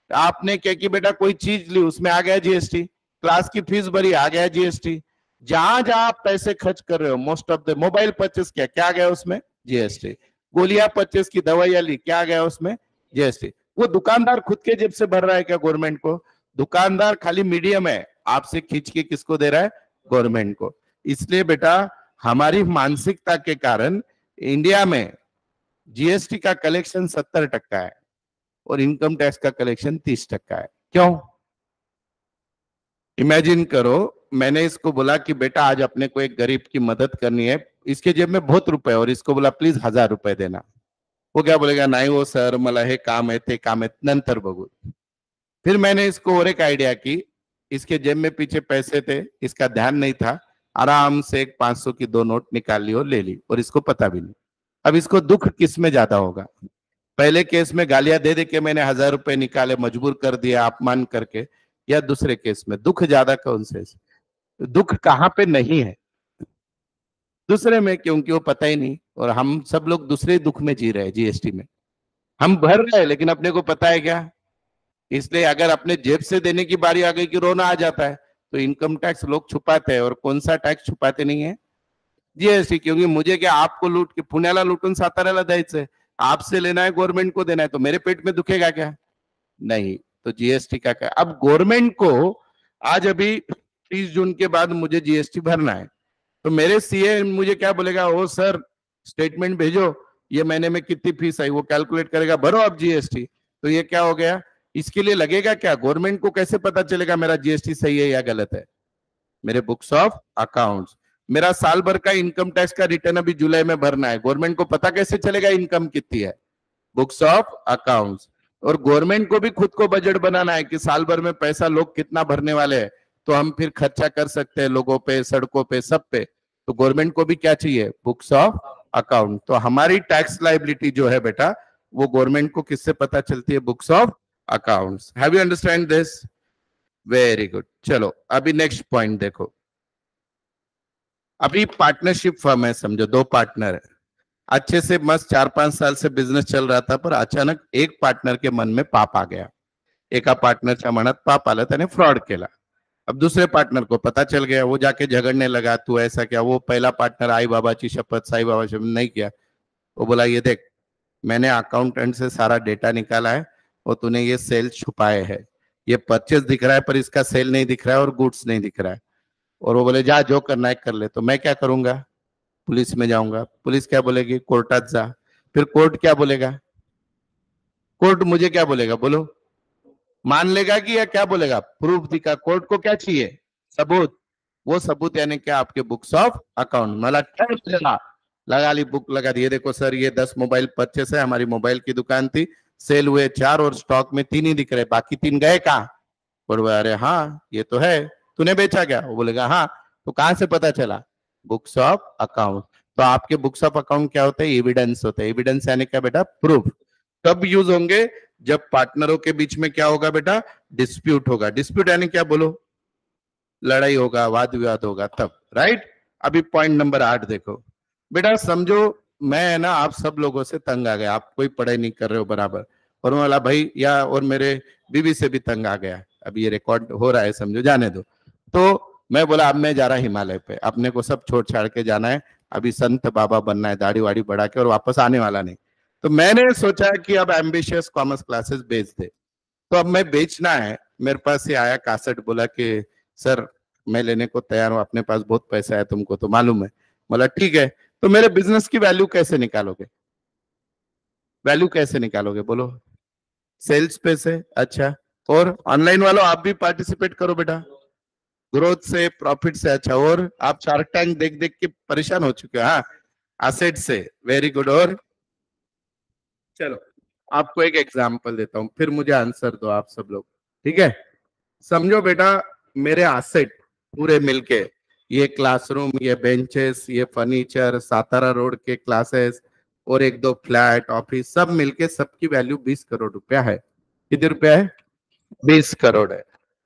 आपने क्या कि बेटा कोई चीज ली उसमें आ गया जीएसटी, क्लास की फीस भरी आ गया जीएसटी, जहां जहां आप पैसे खर्च कर रहे हो, most of the mobile purchase किया क्या गया उसमें, जीएसटी। गोलियां परचेस की, दवाइयां ली, क्या गया उसमें, जीएसटी। वो दुकानदार खुद के जेब से भर रहा है क्या गवर्नमेंट को, दुकानदार खाली मीडियम है, आपसे खींच के किसको दे रहा है, गवर्नमेंट को। इसलिए बेटा हमारी मानसिकता के कारण इंडिया में जीएसटी का कलेक्शन 70% है और इनकम टैक्स का कलेक्शन 30% है। क्यों, इमेजिन करो, मैंने इसको बोला कि बेटा आज अपने को एक गरीब की मदद करनी है, इसके जेब में बहुत रुपए और इसको बोला प्लीज 1000 रुपए देना, वो क्या बोलेगा, नहीं वो सर मला हे काम है ते काम है नंतर बघू। फिर मैंने इसको और एक आइडिया की, इसके जेब में पीछे पैसे थे, इसका ध्यान नहीं था, आराम से एक 500 की 2 नोट निकाल ली और ले ली और इसको पता भी नहीं। अब इसको दुख किस में ज्यादा होगा, पहले केस में गालियां दे दे के मैंने 1000 रुपए निकाले, मजबूर कर दिया अपमान करके, या दूसरे केस में दुख ज्यादा कौन से, दुख कहां पे नहीं है, दूसरे में, क्योंकि वो पता ही नहीं, और हम सब लोग दूसरे दुख में जी रहे हैं जीएसटी में। हम भर रहे हैं लेकिन अपने को पता है क्या? इसलिए अगर अपने जेब से देने की बारी आ गई कि रोना आ जाता है, तो इनकम टैक्स लोग छुपाते हैं। और कौन सा टैक्स छुपाते नहीं है? जीएसटी। क्योंकि मुझे क्या, आपको लूट के पुण्याला लुटून साताऱ्याला द्यायचंय, आपसे लेना है, गवर्नमेंट को देना है, तो मेरे पेट में दुखेगा क्या? नहीं। तो जीएसटी का क्या, अब गवर्नमेंट को आज अभी 30 जून के बाद मुझे जीएसटी भरना है, तो मेरे सीए मुझे क्या बोलेगा, ओ सर स्टेटमेंट भेजो, ये महीने में कितनी फीस आई, वो कैलकुलेट करेगा, भरो आप जीएसटी। तो ये क्या हो गया? इसके लिए लगेगा क्या? गवर्नमेंट को कैसे पता चलेगा मेरा जीएसटी सही है या गलत है? मेरे बुक्स ऑफ अकाउंट्स। मेरा साल भर का इनकम टैक्स का रिटर्न अभी जुलाई में भरना है, गवर्नमेंट को पता कैसे चलेगा इनकम कितनी है? Books of accounts. और गवर्नमेंट को भी खुद को बजट बनाना है कि साल भर में पैसा लोग कितना भरने वाले हैं, तो हम फिर खर्चा कर सकते हैं लोगों पे, सड़कों पे, सब पे। तो गवर्नमेंट को भी क्या चाहिए? Books of account. तो हमारी टैक्स लाइबिलिटी जो है बेटा, वो गवर्नमेंट को किससे पता चलती है? Books of accounts. Have you understand this? Very good. चलो अभी नेक्स्ट पॉइंट देखो। अभी पार्टनरशिप फर्म है, समझो दो पार्टनर है, अच्छे से मस्त 4-5 साल से बिझनेस चल रहा था, पर अचानक एक पार्टनर के मन में पाप आ गया, एका पार्टनरच्या मनात पाप आलं, त्याने फ्रॉड केला। अब दूसरे पार्टनर को पता चल गया, वो जाके झगड़ने लगा, तू ऐसा क्या? वो पहला पार्टनर आई बाबा की शपथ, साई बाबा शपथ नहीं किया। वो बोला, ये देख, मैंने अकाउंटेंट से सारा डेटा निकाला है और तूने ये सेल छुपाए है, ये परचेज दिख रहा है पर इसका सेल नहीं दिख रहा है और गुड्स नहीं दिख रहा है। और वो बोले, जा जो करना है कर ले। तो मैं क्या करूंगा? पुलिस में जाऊंगा। पुलिस क्या बोलेगी? कोर्टात जा। फिर कोर्ट क्या बोलेगा? कोर्ट मुझे क्या बोलेगा बोलो? मान लेगा कि या क्या बोलेगा? प्रूफ दिखा। कोर्ट को क्या चाहिए? सबूत। वो सबूत यानी क्या? आपके बुक्स ऑफ अकाउंट। मला क्या मिलेगा? लगा ली बुक, लगा दी, ये देखो सर, ये 10 मोबाइल परचेस है, हमारी मोबाइल की दुकान थी, सेल हुए 4 और स्टॉक में 3 ही दिख रहे, बाकी 3 गए कहाँ? बोले, अरे हाँ ये तो है, तूने बेचा क्या? वो बोलेगा हाँ। तो कहां से पता चला? Books of account. तो आपके बुक्स ऑफ अकाउंट क्या होते हैं? एविडेंस होते हैं। एविडेंस यानी क्या बेटा? प्रूफ। कब यूज होंगे? जब पार्टनरों के बीच में क्या होगा बेटा? डिस्प्यूट होगा। डिस्प्यूट यानी क्या बोलो? लड़ाई होगा, वाद विवाद होगा तब, राइट। अभी पॉइंट नंबर 8 देखो बेटा। समझो मैं है ना, आप सब लोगों से तंग आ गया, आप कोई पढ़ाई नहीं कर रहे हो बराबर, और मैं बोला भाई, या और मेरे बीवी से भी तंग आ गया, अभी ये रिकॉर्ड हो रहा है, समझो, जाने दो। तो मैं बोला अब मैं जा रहा हिमालय पे, अपने को सब छोड़ छाड़ के जाना है, अभी संत बाबा बनना है, दाढ़ी वाड़ी बढ़ा के, और वापस आने वाला नहीं। तो मैंने सोचा कि अब एम्बिशियस कॉमर्स क्लासेस बेच दे। तो अब मैं बेचना है, मेरे पास से आया कासट, बोला कि सर मैं लेने को तैयार हूं, अपने पास बहुत पैसा है, तुमको तो मालूम है। बोला ठीक है, तो मेरे बिजनेस की वैल्यू कैसे निकालोगे? वैल्यू कैसे निकालोगे बोलो? सेल्स पे से। अच्छा, और ऑनलाइन वालों आप भी पार्टिसिपेट करो बेटा, ग्रोथ से, प्रॉफिट से। अच्छा, और आप शार्क टैंक देख देख के परेशान हो चुके हो, हाँ, एसेट से। Very good. और चलो आपको एक एग्जांपल देता हूं, फिर मुझे आंसर दो आप सब लोग, ठीक है? समझो बेटा, मेरे एसेट पूरे मिलके, ये क्लासरूम, ये बेंचेस, ये फर्नीचर, सातारा रोड के क्लासेस, और 1-2 फ्लैट, ऑफिस, सब मिलके सबकी वैल्यू 20 करोड़ रुपया है। कितने रुपया है? 20 करोड़ है।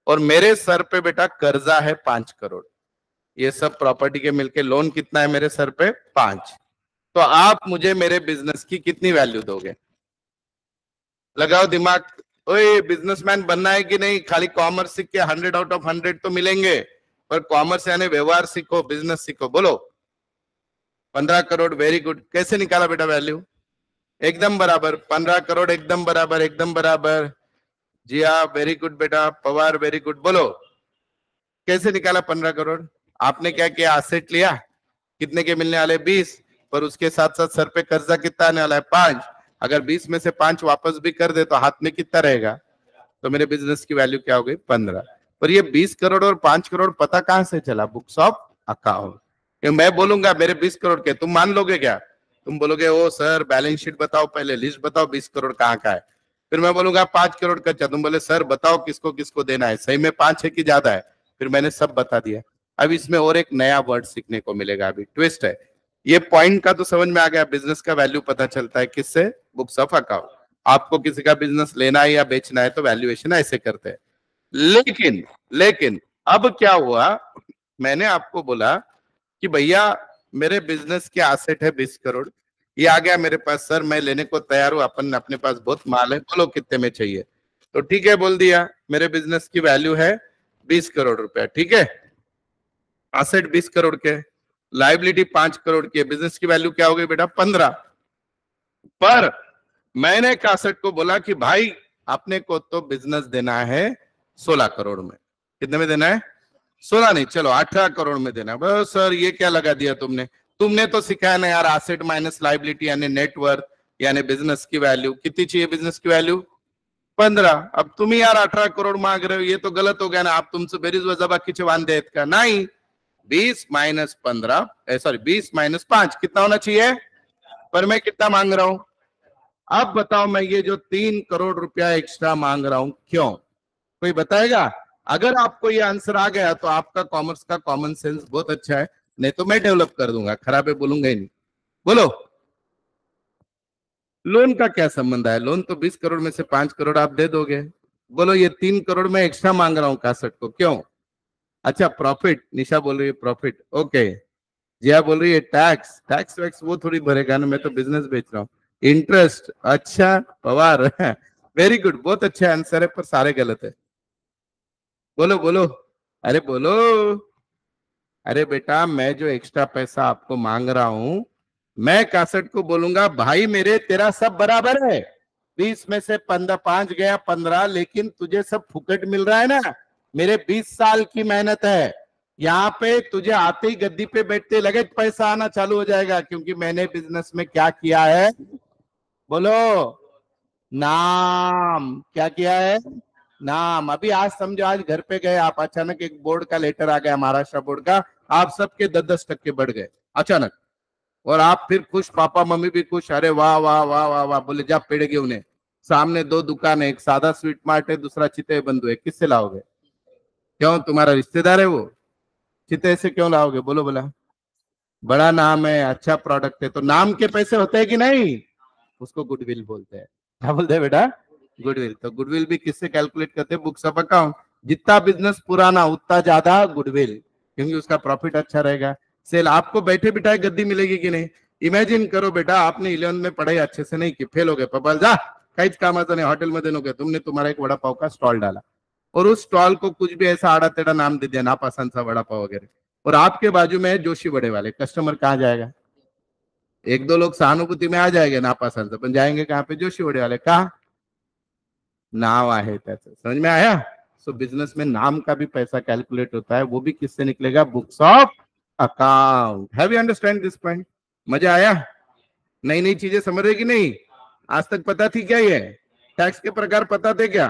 और मेरे सर पे बेटा कर्जा है 5 करोड़। ये सब प्रॉपर्टी के मिलके लोन कितना है मेरे सर पे? 5। तो आप मुझे मेरे बिजनेस की कितनी वैल्यू दोगे? लगाओ दिमाग। ओए, बिजनेसमैन बनना है कि नहीं? खाली कॉमर्स सीख के 100 आउट ऑफ 100 तो मिलेंगे, पर कॉमर्स यानी व्यवहार सीखो, बिजनेस सीखो। बोलो। 15 करोड़। Very good. कैसे निकाला बेटा वैल्यू? एकदम बराबर। 15 करोड़ एकदम बराबर, एकदम बराबर। जी हाँ, वेरी गुड बेटा। Pawar, very good. बोलो कैसे निकाला 15 करोड़? आपने क्या किया? एसेट लिया, कितने के मिलने वाले? 20। पर उसके साथ साथ सर पे कर्जा कितना आने वाला है? 5। अगर 20 में से 5 वापस भी कर दे तो हाथ में कितना रहेगा? तो मेरे बिजनेस की वैल्यू क्या हो गई? 15। पर ये 20 करोड़ और 5 करोड़ पता कहां से चला? Books of account. मैं बोलूंगा मेरे 20 करोड़ के, तुम मान लोगे क्या? तुम बोलोगे ओ सर बैलेंस शीट बताओ, पहले लिस्ट बताओ 20 करोड़ कहाँ का है। फिर मैं बोलूंगा 5 करोड़ का, तुम बोले सर बताओ किसको किसको देना है, सही में 5 है कि ज्यादा है? फिर मैंने सब बता दिया। अब इसमें और एक नया वर्ड सीखने को मिलेगा, अभी ट्विस्ट है। ये पॉइंट का तो समझ में आ गया, बिजनेस का वैल्यू पता चलता है किससे? Books of account. आपको किसी का बिजनेस लेना है या बेचना है तो वैल्यूएशन ऐसे करते हैं। लेकिन लेकिन अब क्या हुआ? मैंने आपको बोला कि भैया मेरे बिजनेस के एसेट है 20 करोड़, ये आ गया मेरे पास, सर मैं लेने को तैयार हूँ, अपन अपने पास बहुत माल है, बोलो कितने में चाहिए। तो ठीक है बोल दिया, मेरे बिजनेस की वैल्यू है 20 करोड़ रुपया, ठीक है, एसेट 20 करोड़ के, लाइबिलिटी 5 करोड़ की है, बिजनेस की वैल्यू क्या हो गई बेटा 15। पर मैंने कासेट को बोला कि भाई आपने को तो बिजनेस देना है 16 करोड़ में, कितने में देना है, 16 नहीं, चलो 18 करोड़ में देना है। बस सर ये क्या लगा दिया तुमने, तुमने तो सिखाया ना यार, एसेट माइनस लाइबिलिटी यानी नेटवर्थ यानी बिजनेस की वैल्यू कितनी चाहिए, बिजनेस की वैल्यू 15। अब तुम ही यार 18 करोड़ मांग रहे हो, ये तो गलत हो गया ना, आप तुमसे बेरीज वजह बाकी चवान देत का नहीं, 20 माइनस 15 सॉरी 20 माइनस 5 कितना होना चाहिए, पर मैं कितना मांग रहा हूं। अब बताओ मैं ये जो 3 करोड़ रुपया एक्स्ट्रा मांग रहा हूं क्यों, कोई बताएगा। अगर आपको ये आंसर आ गया तो आपका कॉमर्स का कॉमन सेंस बहुत अच्छा है, नहीं तो मैं डेवलप कर दूंगा, खराब है बोलूंगा ही नहीं। बोलो लोन का क्या संबंध है, लोन तो 20 करोड़ में से 5 करोड़ आप दे दोगे। बोलो ये 3 करोड़ में एक्स्ट्रा मांग रहा हूं कासट को क्यों। अच्छा प्रॉफिट, निशा बोल रही है प्रॉफिट, ओके, जिया बोल रही है टैक्स, टैक्स वैक्स वो थोड़ी भरेगा ना, मैं तो बिजनेस बेच रहा हूँ। इंटरेस्ट, अच्छा पवार वेरी गुड, बहुत अच्छा आंसर है पर सारे गलत है। बोलो बोलो, अरे बोलो, अरे बेटा मैं जो एक्स्ट्रा पैसा आपको मांग रहा हूं, मैं कासट को बोलूंगा भाई मेरे तेरा सब बराबर है, 20 में से 15 5 गया 15, लेकिन तुझे सब फुकट मिल रहा है ना, मेरे 20 साल की मेहनत है, यहाँ पे तुझे आते ही गद्दी पे बैठते लगे पैसा आना चालू हो जाएगा, क्योंकि मैंने बिजनेस में क्या किया है, बोलो नाम, क्या किया है, नाम। अभी आज समझो, आज घर पे गए आप, अचानक एक बोर्ड का लेटर आ गया महाराष्ट्र बोर्ड का, आप सबके 10-10% बढ़ गए अचानक, और आप फिर खुश, पापा मम्मी भी खुश, अरे वाह वाह वाह वाह वाह, बोले जा पेड़ गए उन्हें, सामने 2 दुकान है, एक सादा स्वीट मार्ट है, दूसरा चिते बंधु है, किससे लाओगे, क्यों तुम्हारा रिश्तेदार है वो, चिते से क्यों लाओगे, बोलो बोला, बड़ा नाम है, अच्छा प्रोडक्ट है, तो नाम के पैसे होते हैं कि नहीं, उसको गुडविल बोलते हैं। क्या बोलते हैं बेटा, गुडविल। तो गुडविल भी किससे कैलकुलेट करते हैं, बुक्स ऑफ अकाउंट, जितना बिजनेस पुराना उतना ज्यादा गुडविल, क्योंकि उसका प्रॉफिट अच्छा रहेगा। सेल, आपको बैठे बिठाए गद्दी मिलेगी कि नहीं, इमेजिन करो बेटा आपने 11 में पढ़ाई अच्छे से नहीं की, फेल हो गए, पपाल जा काहीच कामाचं नहीं, हॉटेलमध्ये नको, तुमने तुम्हारा एक वड़ा पाव का स्टॉल डाला, और उस स्टॉल को कुछ भी ऐसा आड़ा टेढ़ा नाम दे दिया, नापासान सा वड़ा पाव वगैरह, और आपके बाजू में है जोशी बड़े वाले, कस्टमर कहाँ जाएगा, 1-2 लोग सहानुभूति में आ जाएंगे नापासान से, पण जाएंगे कहाँ पे, जोशी वड़े वाले, कहा नाव आहे त्याचं, समझ में आया। सो बिजनेस में नाम का भी पैसा कैलकुलेट होता है, वो भी किससे निकलेगा, books of account. Have you understand this point, मजा आया, नई नई चीजें समझ रहे कि नहीं, आज तक पता थी क्या, ये टैक्स के प्रकार पता थे क्या,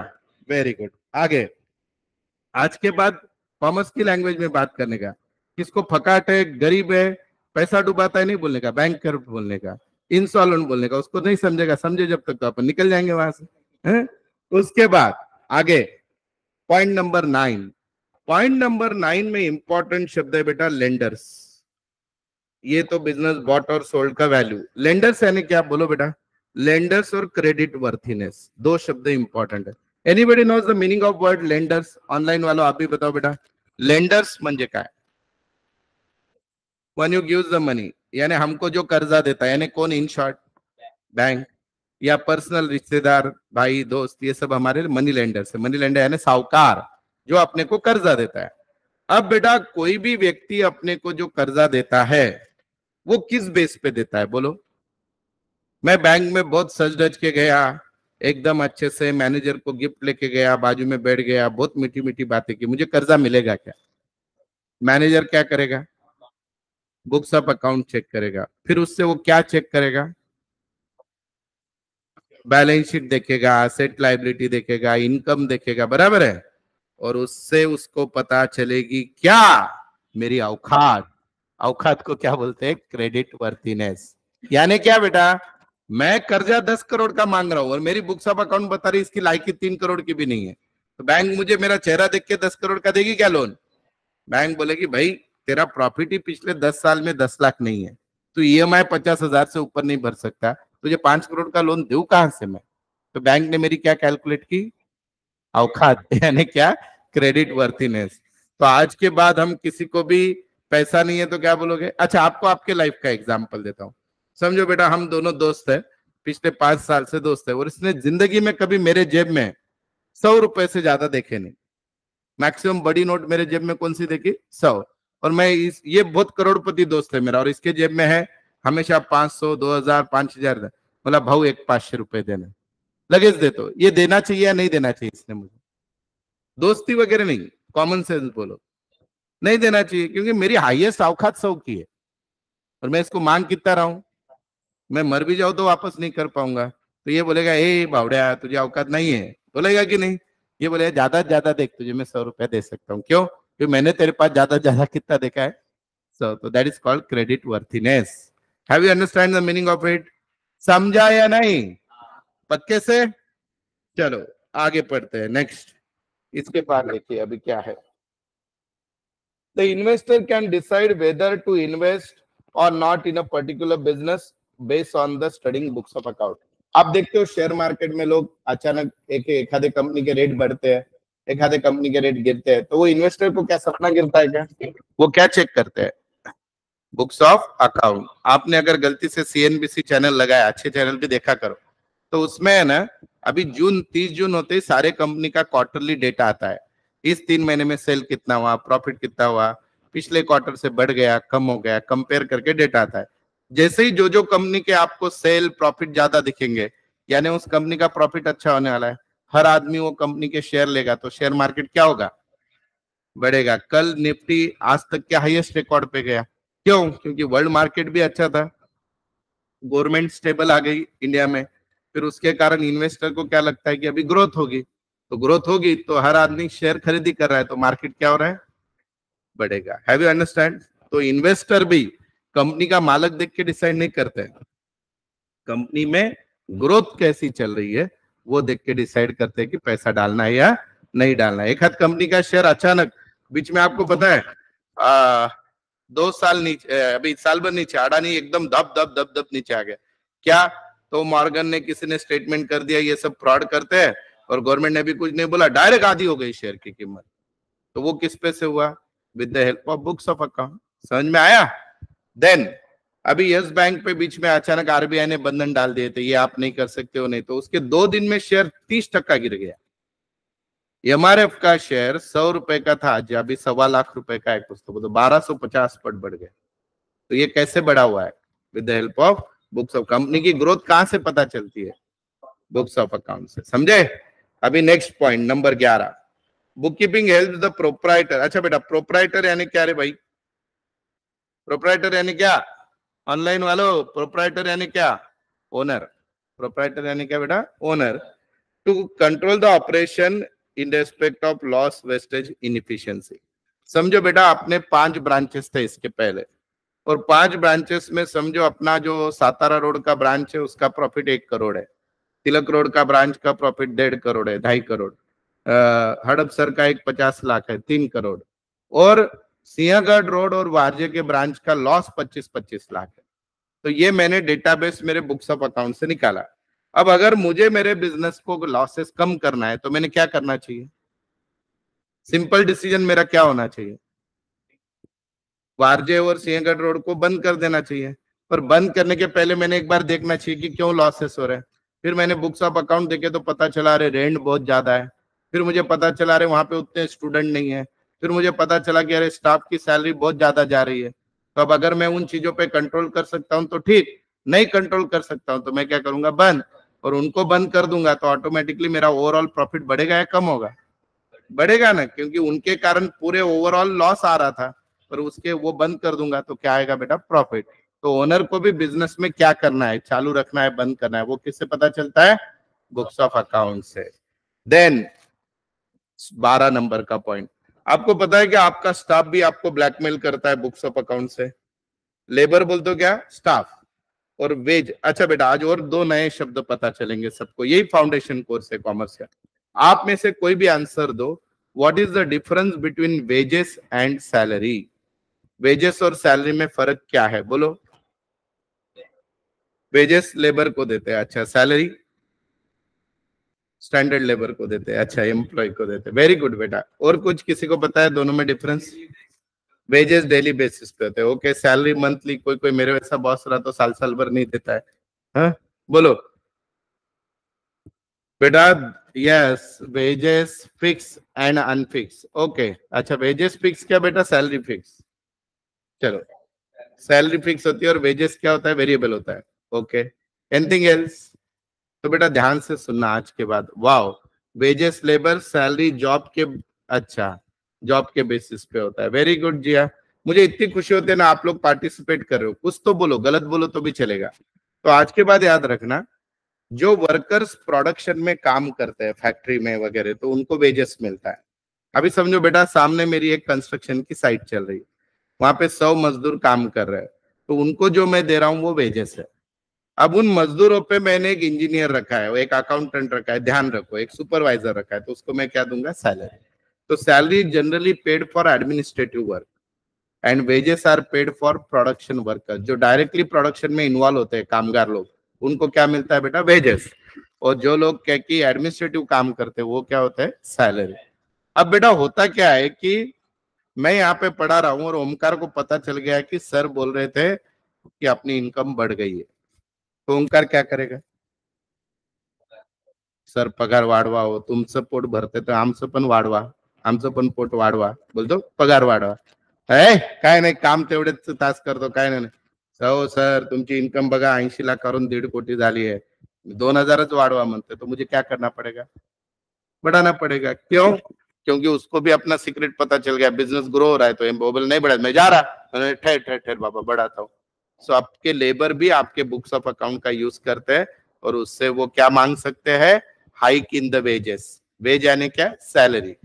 वेरी गुड। आगे, आज के बाद कॉमर्स की लैंग्वेज में बात करने का, किसको फकाट है, गरीब है, पैसा डुबाता है नहीं बोलने का, बैंक करप्ट बोलने का, इंसॉल्वेंट बोलने का, उसको नहीं समझेगा, समझे जब तक तो अपन निकल जाएंगे वहां से, हैं? उसके बाद आगे पॉइंट नंबर 9, पॉइंट नंबर 9 में इंपॉर्टेंट शब्द है बेटा लेंडर्स, ये तो बिजनेस बॉट और सोल्ड का वैल्यू, लेंडर्स यानी क्या बोलो बेटा, लेंडर्स और क्रेडिट वर्थीनेस, दो शब्द इंपॉर्टेंट है। Anybody knows the meaning of word lenders, online वालों आप भी बताओ बेटा, लेंडर्स म्हणजे काय, one you gives the money, यानी हमको जो कर्जा देता है, यानी कौन, इन शॉर्ट बैंक, या पर्सनल रिश्तेदार भाई दोस्त, ये सब हमारे मनी लेंडर्स है। मनी लेंडर यानी साहूकार जो अपने को कर्जा देता है। अब बेटा कोई भी व्यक्ति अपने को जो कर्जा देता है वो किस बेस पे देता है बोलो, मैं बैंक में बहुत सज धज के गया, एकदम अच्छे से मैनेजर को गिफ्ट लेके गया, बाजू में बैठ गया, बहुत मीठी मीठी बातें की, मुझे कर्जा मिलेगा क्या, मैनेजर क्या करेगा, बुक्स ऑफ अकाउंट चेक करेगा, फिर उससे वो क्या चेक करेगा, बैलेंस शीट देखेगा, एसेट लाइबिलिटी देखेगा, इनकम देखेगा, बराबर है, और उससे उसको पता चलेगी क्या, मेरी औकात, औकात को क्या बोलते हैं, क्रेडिट वर्थीनेस। यानी क्या बेटा, मैं कर्जा 10 करोड़ का मांग रहा हूं और मेरी बुक्स ऑफ अकाउंट बता रही इसकी लायकी 3 करोड़ की भी नहीं है, तो बैंक मुझे मेरा चेहरा देख के 10 करोड़ का देगी क्या लोन, बैंक बोलेगी भाई तेरा प्रॉफिट ही पिछले 10 साल में 10 लाख नहीं है, तो ईएमआई 50,000 से ऊपर नहीं भर सकता, तुझे 5 करोड़ का लोन दूं कहां से मैं, तो बैंक ने मेरी क्या कैलकुलेट की, औकात यानी क्या, क्रेडिट वर्थीनेस। तो आज के बाद हम किसी को भी पैसा नहीं है तो क्या बोलोगे? अच्छा, आपको आपके लाइफ का एग्जाम्पल देता हूँ। समझो बेटा, हम दोनों दोस्त है, पिछले 5 साल से दोस्त है, और इसने जिंदगी में कभी मेरे जेब में 100 रुपए से ज्यादा देखे नहीं। मैक्सिमम बड़ी नोट मेरे जेब में कौन सी देखी? 100। और मैं ये बहुत करोड़पति दोस्त है मेरा, और इसके जेब में है हमेशा 500, 2000, 5000। बोला भाऊ एक 500 रुपए देना, लगेज दे। तो ये देना चाहिए या नहीं देना चाहिए इसने मुझे? दोस्ती वगैरह नहीं, कॉमन सेंस बोलो। नहीं देना चाहिए, क्योंकि मेरी हाईएस्ट औकात 100 की है, और मैं इसको मांग कितना रहा हूं? मैं मर भी जाऊं तो वापस नहीं कर पाऊंगा। तो ये बोलेगा ए बावड़िया तुझे औकात नहीं है, बोलेगा कि नहीं? ये बोलेगा ज्यादा से ज्यादा देख, तुझे मैं 100 रुपया दे सकता हूँ। क्यों? क्योंकि मैंने तेरे पास ज्यादा से ज्यादा कितना देखा है? 100। तो that is called credit worthiness. Have you understand the meaning of it? समझा या नहीं? पक्के से? चलो आगे पढ़ते हैं नेक्स्ट। इसके बाद देखिए अभी क्या है। The investor can decide whether to invest or not in a particular business based on the studying books of account. आप देखते हो शेयर मार्केट में लोग अचानक एक आधे कंपनी के रेट बढ़ते हैं, एक आधे कंपनी के रेट गिरते हैं, तो वो इन्वेस्टर को क्या सपना गिरता है क्या? वो क्या चेक करते हैं? Books of account. आपने अगर गलती से सीएनबीसी चैनल लगाया, अच्छे चैनल भी देखा करो, तो उसमें है ना, अभी 30 जून होते ही सारे कंपनी का क्वार्टरली डेटा आता है। इस 3 महीने में सेल कितना हुआ, प्रॉफिट कितना हुआ, पिछले क्वार्टर से बढ़ गया कम हो गया, कंपेयर करके डेटा आता है। जैसे ही जो कंपनी के आपको सेल प्रॉफिट ज्यादा दिखेंगे, यानी उस कंपनी का प्रॉफिट अच्छा होने वाला है, हर आदमी वो कंपनी के शेयर लेगा, तो शेयर मार्केट क्या होगा? बढ़ेगा। कल निफ्टी आज तक के हाईएस्ट रिकॉर्ड पे गया। क्यों? क्योंकि वर्ल्ड मार्केट भी अच्छा था, गवर्नमेंट स्टेबल आ गई इंडिया में, फिर उसके कारण इन्वेस्टर को क्या लगता है कि अभी ग्रोथ होगी, तो ग्रोथ होगी तो हर आदमी शेयर खरीदी कर रहा है, तो मार्केट क्या हो रहा है? बढ़ेगा। Have you understand? तो इन्वेस्टर भी कंपनी का मालक देख के डिसाइड नहीं करते हैं, कंपनी में ग्रोथ कैसी चल रही है वो देख के डिसाइड करते हैं कि पैसा डालना है या नहीं डालना है। एक हाथ कंपनी का शेयर अचानक बीच में, आपको पता है 2 साल नीचे, अभी साल भर नीचे, अडानी एकदम दब दब दब दब नीचे आ गया। क्या? तो मॉर्गन ने किसी ने स्टेटमेंट कर दिया ये सब फ्रॉड करते हैं, और गवर्नमेंट ने भी कुछ नहीं बोला, डायरेक्ट आधी हो गई शेयर की कीमत। तो वो किस पे से हुआ? With the help of books of account. समझ में आया? देन अभी यस बैंक पे बीच में अचानक आरबीआई ने बंधन डाल दिए थे, ये आप नहीं कर सकते हो, नहीं तो उसके 2 दिन में शेयर 30% गिर गया। एमआरएफ का शेयर 100 रुपए का था, आज अभी 1.25 लाख का है कुछ, तो 1250 पट बढ़ गया। तो ये कैसे बढ़ा हुआ है? With the help of books of. Company की ग्रोथ कहां से पता चलती है? बुक्स ऑफ अकाउंट से। समझे? अभी next point number 11, book keeping help the proprietor. अच्छा बेटा, प्रोप्राइटर यानी क्या रे भाई? प्रोप्राइटर यानी क्या? ऑनलाइन वालों, प्रोप्राइटर यानी क्या? ओनर। प्रोप्राइटर यानी क्या बेटा? Owner. To control the operation in respect of loss, wastage, inefficiency. समझो बेटा, अपने 5 ब्रांचेस थे इसके पहले, और 5 ब्रांचेस में समझो अपना जो सातारा रोड का ब्रांच है उसका प्रॉफिट 1 करोड़ है, तिलक रोड का ब्रांच का प्रॉफिट 1.5 करोड़ है, 2.5 करोड़, हड़पसर का एक 50 लाख है, 3 करोड़, और सिंहगढ़ रोड और वारजे के ब्रांच का लॉस 25-25 लाख है। तो ये मैंने डेटाबेस मेरे बुक्स ऑफ अकाउंट से निकाला। अब अगर मुझे मेरे बिजनेस को लॉसेस कम करना है तो मैंने क्या करना चाहिए? सिंपल डिसीजन मेरा क्या होना चाहिए? वारजे और सिंहगढ़ रोड को बंद कर देना चाहिए। पर बंद करने के पहले मैंने एक बार देखना चाहिए कि क्यों लॉसेस हो रहे हैं। फिर मैंने बुक्स ऑफ अकाउंट देखे तो पता चला अरे रेंट बहुत ज्यादा है। फिर मुझे पता चला अरे वहां पे उतने स्टूडेंट नहीं है। फिर मुझे पता चला कि अरे स्टाफ की सैलरी बहुत ज्यादा जा रही है। तो अब अगर मैं उन चीजों पे कंट्रोल कर सकता हूँ तो ठीक, नहीं कंट्रोल कर सकता हूँ तो मैं क्या करूंगा? बंद। और उनको बंद कर दूंगा तो ऑटोमेटिकली मेरा ओवरऑल प्रॉफिट बढ़ेगा या कम होगा? बढ़ेगा ना, क्योंकि उनके कारण पूरे ओवरऑल लॉस आ रहा था, पर उसके वो बंद कर दूंगा तो क्या आएगा बेटा? प्रॉफिट। तो ओनर को भी बिजनेस में क्या करना है, चालू रखना है, बंद करना है, वो किससे पता चलता है? बुक्स ऑफ अकाउंट से। देन 12 नंबर का पॉइंट, आपको पता है कि आपका स्टाफ भी आपको ब्लैकमेल करता है बुक्स ऑफ अकाउंट से। लेबर बोल दो क्या? स्टाफ। और वेज। अच्छा बेटा, आज और 2 नए शब्द पता चलेंगे सबको, यही फाउंडेशन कोर्स है कॉमर्स का। आप में से कोई भी आंसर दो, what is the difference between wages and salary? Wages और सैलरी में फर्क क्या है बोलो? वेजेस लेबर को देते हैं, अच्छा। सैलरी स्टैंडर्ड लेबर को देते हैं, अच्छा, एम्प्लॉय को देते हैं। वेरी गुड बेटा। और कुछ किसी को पता है दोनों में डिफरेंस? वेजेस डेली बेसिस पे होते हैं। ओके, सैलरी मंथली, कोई कोई मेरे वैसा बॉस रहा तो साल साल भर नहीं देता है। हाँ, बोलो बेटा। Yes, wages fix and unfix. Okay, अच्छा, वेजेस फिक्स क्या बेटा, सैलरी फिक्स। चलो, सैलरी फिक्स होती है और वेजेस क्या होता है, वेरिएबल होता है। Okay, anything else? तो बेटा ध्यान से सुनना आज के बाद। Wow, wages labour salary job के, अच्छा, जॉब के बेसिस पे होता है। वेरी गुड जिया। मुझे इतनी खुशी होती है ना, आप लोग पार्टिसिपेट कर रहे हो। कुछ तो बोलो, गलत बोलो तो भी चलेगा। तो आज के बाद याद रखना, जो वर्कर्स प्रोडक्शन में काम करते हैं फैक्ट्री में वगैरह, तो उनको वेजेस मिलता है। अभी समझो बेटा, सामने मेरी एक कंस्ट्रक्शन की साइट चल रही है, वहां पे 100 मजदूर काम कर रहे हैं, तो उनको जो मैं दे रहा हूँ वो वेजेस है। अब उन मजदूरों पे मैंने एक इंजीनियर रखा है, एक अकाउंटेंट रखा है, ध्यान रखो, एक सुपरवाइजर रखा है, तो उसको मैं क्या दूंगा, सैलरी। तो salary generally paid for administrative work and wages are paid for production worker. जो डायरेक्टली प्रोडक्शन में इन्वॉल्व होते हैं कामगार लोग, उनको क्या मिलता है बेटा, वेजेस। और जो लोग क्या कि एडमिनिस्ट्रेटिव काम करते हैं, वो क्या होता है, सैलरी। अब बेटा होता क्या है कि मैं यहाँ पे पढ़ा रहा हूँ और ओमकार को पता चल गया कि सर बोल रहे थे कि अपनी इनकम बढ़ गई है, तो ओमकार क्या करेगा, सर पगार वाढवा हो, तुमचं पोट भरते तर आमचं पण वाढवा, आमचं पण पोट वाढवा, बोलतो पगार वाढवा. काय नाही, काम तेवढेच तास करतो, काय नाही. हो सर, तुमची इन्कम बघा 80 लाखावरून 1.5 कोटी झाली है, 2,000च वाढवा म्हणते, तो मुझे क्या करना पड़ेगा, बढ़ाना पड़ेगा। क्यों? क्योंकि उसको भी अपना सीक्रेट पता चल गया, बिजनेस ग्रो हो रहा है, तो वो बोल नहीं बढ़ा, मैं जा रहा, ठहर ठहर ठहर बाबा, बढ़ाता हूँ। सो आपके लेबर भी आपके बुक्स ऑफ अकाउंट का यूज करते हैं, और उससे वो क्या मांग सकते हैं, hike in the wages. Wage यानी क्या, सैलरी।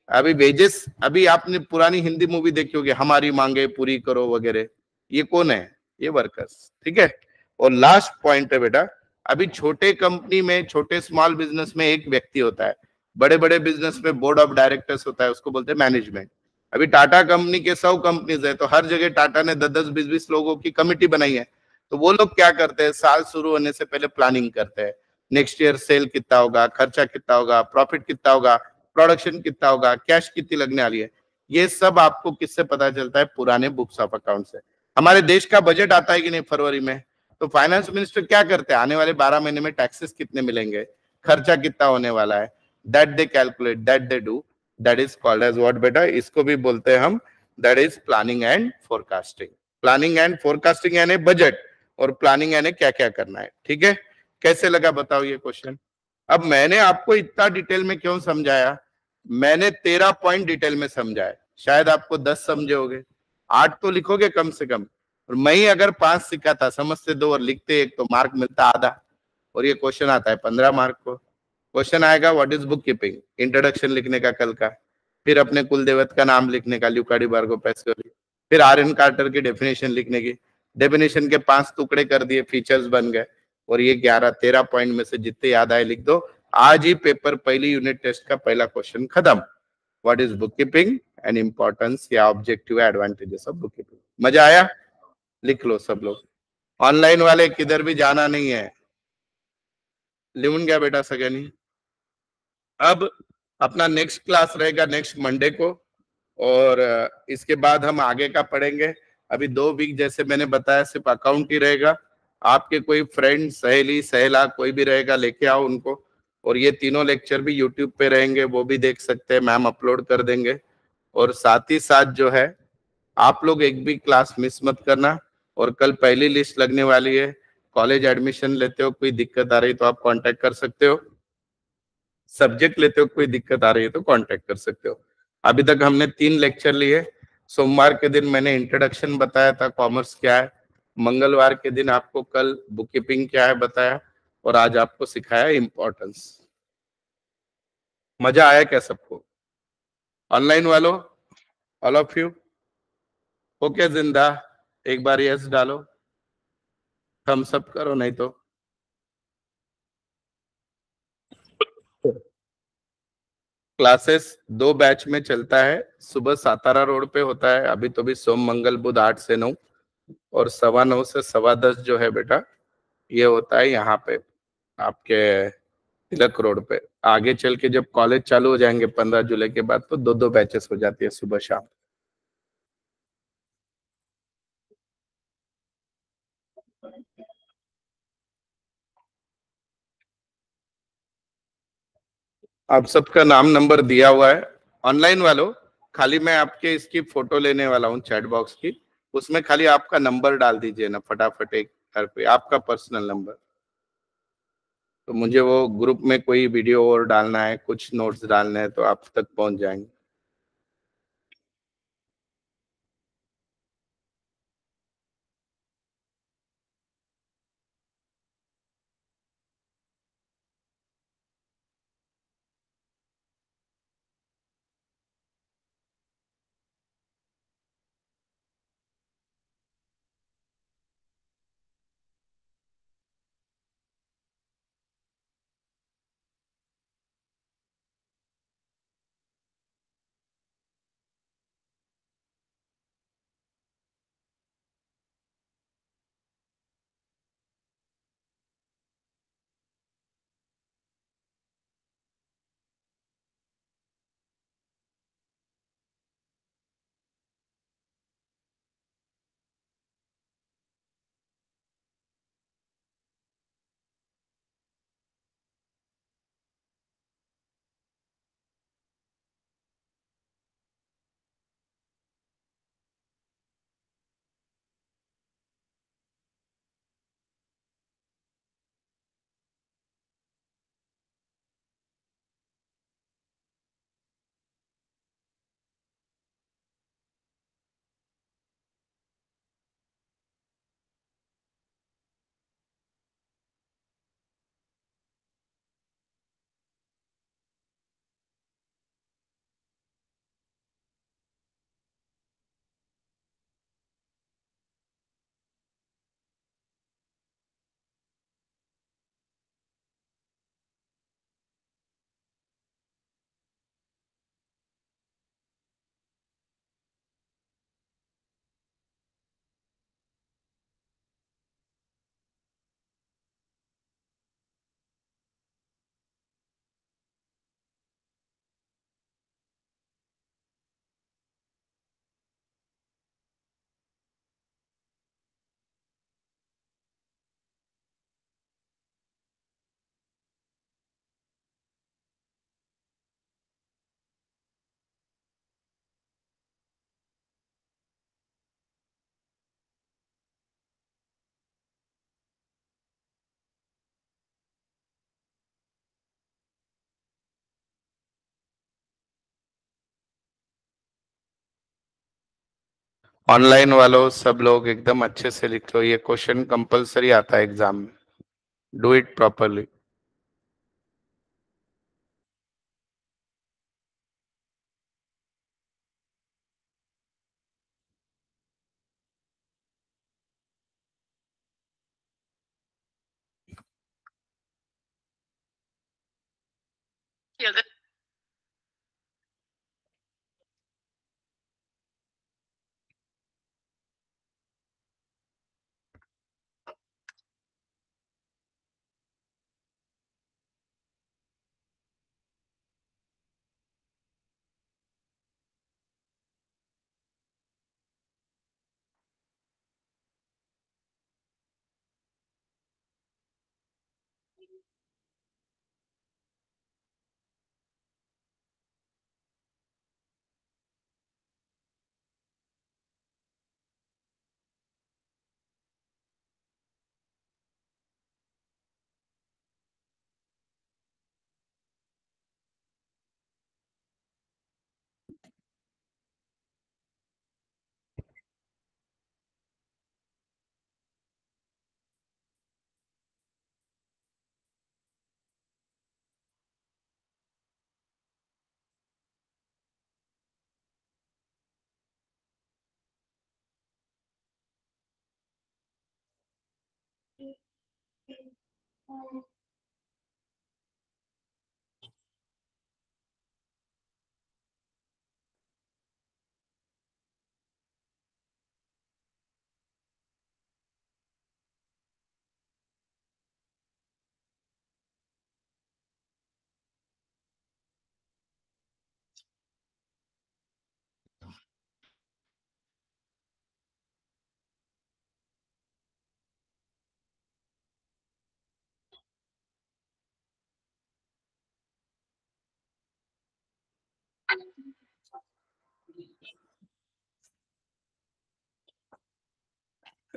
अभी वेजेस, अभी आपने पुरानी हिंदी मूवी देखी होगी, हमारी मांगे पूरी करो वगैरह, ये कौन है, ये वर्कर्स, ठीक है। और लास्ट पॉइंट है बेटा, अभी छोटे कंपनी में, छोटे स्मॉल बिजनेस में एक व्यक्ति होता है, बड़े बड़े बिजनेस में बोर्ड ऑफ डायरेक्टर्स होता है, उसको बोलते हैं मैनेजमेंट। अभी टाटा कंपनी के 100 कंपनीज है, तो हर जगह टाटा ने 10-10 20-20 लोगों की कमिटी बनाई है। तो वो लोग क्या करते हैं, साल शुरू होने से पहले प्लानिंग करते हैं, नेक्स्ट ईयर सेल कितना होगा, खर्चा कितना होगा, प्रॉफिट कितना होगा, प्रोडक्शन कितना होगा, कैश कितनी लगने वाली है। ये सब आपको किससे पता चलता है, पुराने बुक्स ऑफ अकाउंट से। हमारे देश का बजट आता है कि नहीं फरवरी में, तो फाइनेंस मिनिस्टर क्या करते हैं, आने वाले 12 महीने में टैक्सेस कितने मिलेंगे, खर्चा कितना होने वाला है, that they calculate, that they do, that is called as what बेटा, इसको भी बोलते हैं हम, that is planning and forecasting. Planning and forecasting यानी बजट, और प्लानिंग यानी क्या क्या करना है, ठीक है। कैसे लगा बताओ ये क्वेश्चन? अब मैंने आपको इतना डिटेल में क्यों समझाया, मैंने 13 पॉइंट डिटेल में समझाया, शायद आपको 10 समझे होगे, 8 तो लिखोगे कम से कम। और मैं ही अगर 5 सिखाता, समझते 2 और लिखते 1, तो मार्क मिलता आधा। और ये क्वेश्चन आता है 15 मार्क को। क्वेश्चन आएगा what is book keeping, introduction लिखने का कल का, फिर अपने कुल देवत का नाम लिखने का, ल्यूकाडी बार्गो पैस्कली, फिर आर एन कार्टर की डेफिनेशन लिखने की, डेफिनेशन के 5 टुकड़े कर दिए, फीचर्स बन गए। और ये 11-13 पॉइंट में से जितने याद आए लिख दो। आज ही पेपर पहली यूनिट टेस्ट का पहला क्वेश्चन खत्म। What is book keeping and importance या objective advantages of book keeping. मजा आया? लिख लो सब लोग। ऑनलाइन वाले किधर भी जाना नहीं है, लिहून घ्या बेटा सगळ्यांनी। अब अपना नेक्स्ट क्लास रहेगा नेक्स्ट मंडे को, और इसके बाद हम आगे का पढ़ेंगे। अभी 2 वीक जैसे मैंने बताया सिर्फ अकाउंट ही रहेगा। आपके कोई फ्रेंड, सहेली, सहेला कोई भी रहेगा, लेके आओ उनको। और ये तीनों लेक्चर भी यूट्यूब पे रहेंगे, वो भी देख सकते हैं, मैम अपलोड कर देंगे। और साथ ही साथ जो है, आप लोग एक भी क्लास मिस मत करना। और कल पहली लिस्ट लगने वाली है, कॉलेज एडमिशन लेते हो, कोई दिक्कत आ रही तो आप कांटेक्ट कर सकते हो, सब्जेक्ट लेते हो कोई दिक्कत आ रही है तो कांटेक्ट कर सकते हो। अभी तक हमने 3 लेक्चर लिए। सोमवार के दिन मैंने इंट्रोडक्शन बताया था, कॉमर्स क्या है। मंगलवार के दिन आपको कल बुक कीपिंग क्या है बताया, और आज आपको सिखाया इम्पोर्टेंस। मजा आया क्या सबको? ऑनलाइन वालों, ऑल ऑफ यू ओके जिंदा? एक बार यस डालो, थम्स अप करो, नहीं तो क्लासेस 2 बैच में चलता है। सुबह सातारा रोड पे होता है, अभी तो भी सोम मंगल बुध 8 से 9, और 9:15 से 10:15 जो है बेटा, ये होता है यहाँ पे आपके तिलक रोड पे। आगे चल के जब कॉलेज चालू हो जाएंगे 15 जुलाई के बाद, तो 2-2 बैचेस हो जाती है सुबह शाम। आप सबका नाम नंबर दिया हुआ है ऑनलाइन वालों। खाली मैं आपके इसकी फोटो लेने वाला हूँ चैट बॉक्स की। उसमें खाली आपका नंबर डाल दीजिए ना फटाफट एक घर पे, आपका पर्सनल नंबर। तो मुझे वो ग्रुप में कोई वीडियो और डालना है, कुछ नोट्स डालने हैं, तो आप तक पहुंच जाएंगे। ऑनलाइन वालों सब लोग एकदम अच्छे से लिख लो, ये क्वेश्चन कंपलसरी आता है एग्जाम में। Do it properly.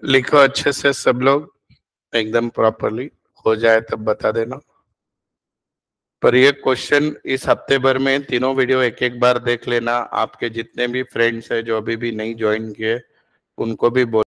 लिखो अच्छे से सब लोग, एकदम प्रॉपरली। हो जाए तब बता देना। पर ये क्वेश्चन इस हफ्ते भर में तीनों वीडियो एक एक बार देख लेना। आपके जितने भी फ्रेंड्स हैं जो अभी भी नहीं ज्वाइन किए, उनको भी बोल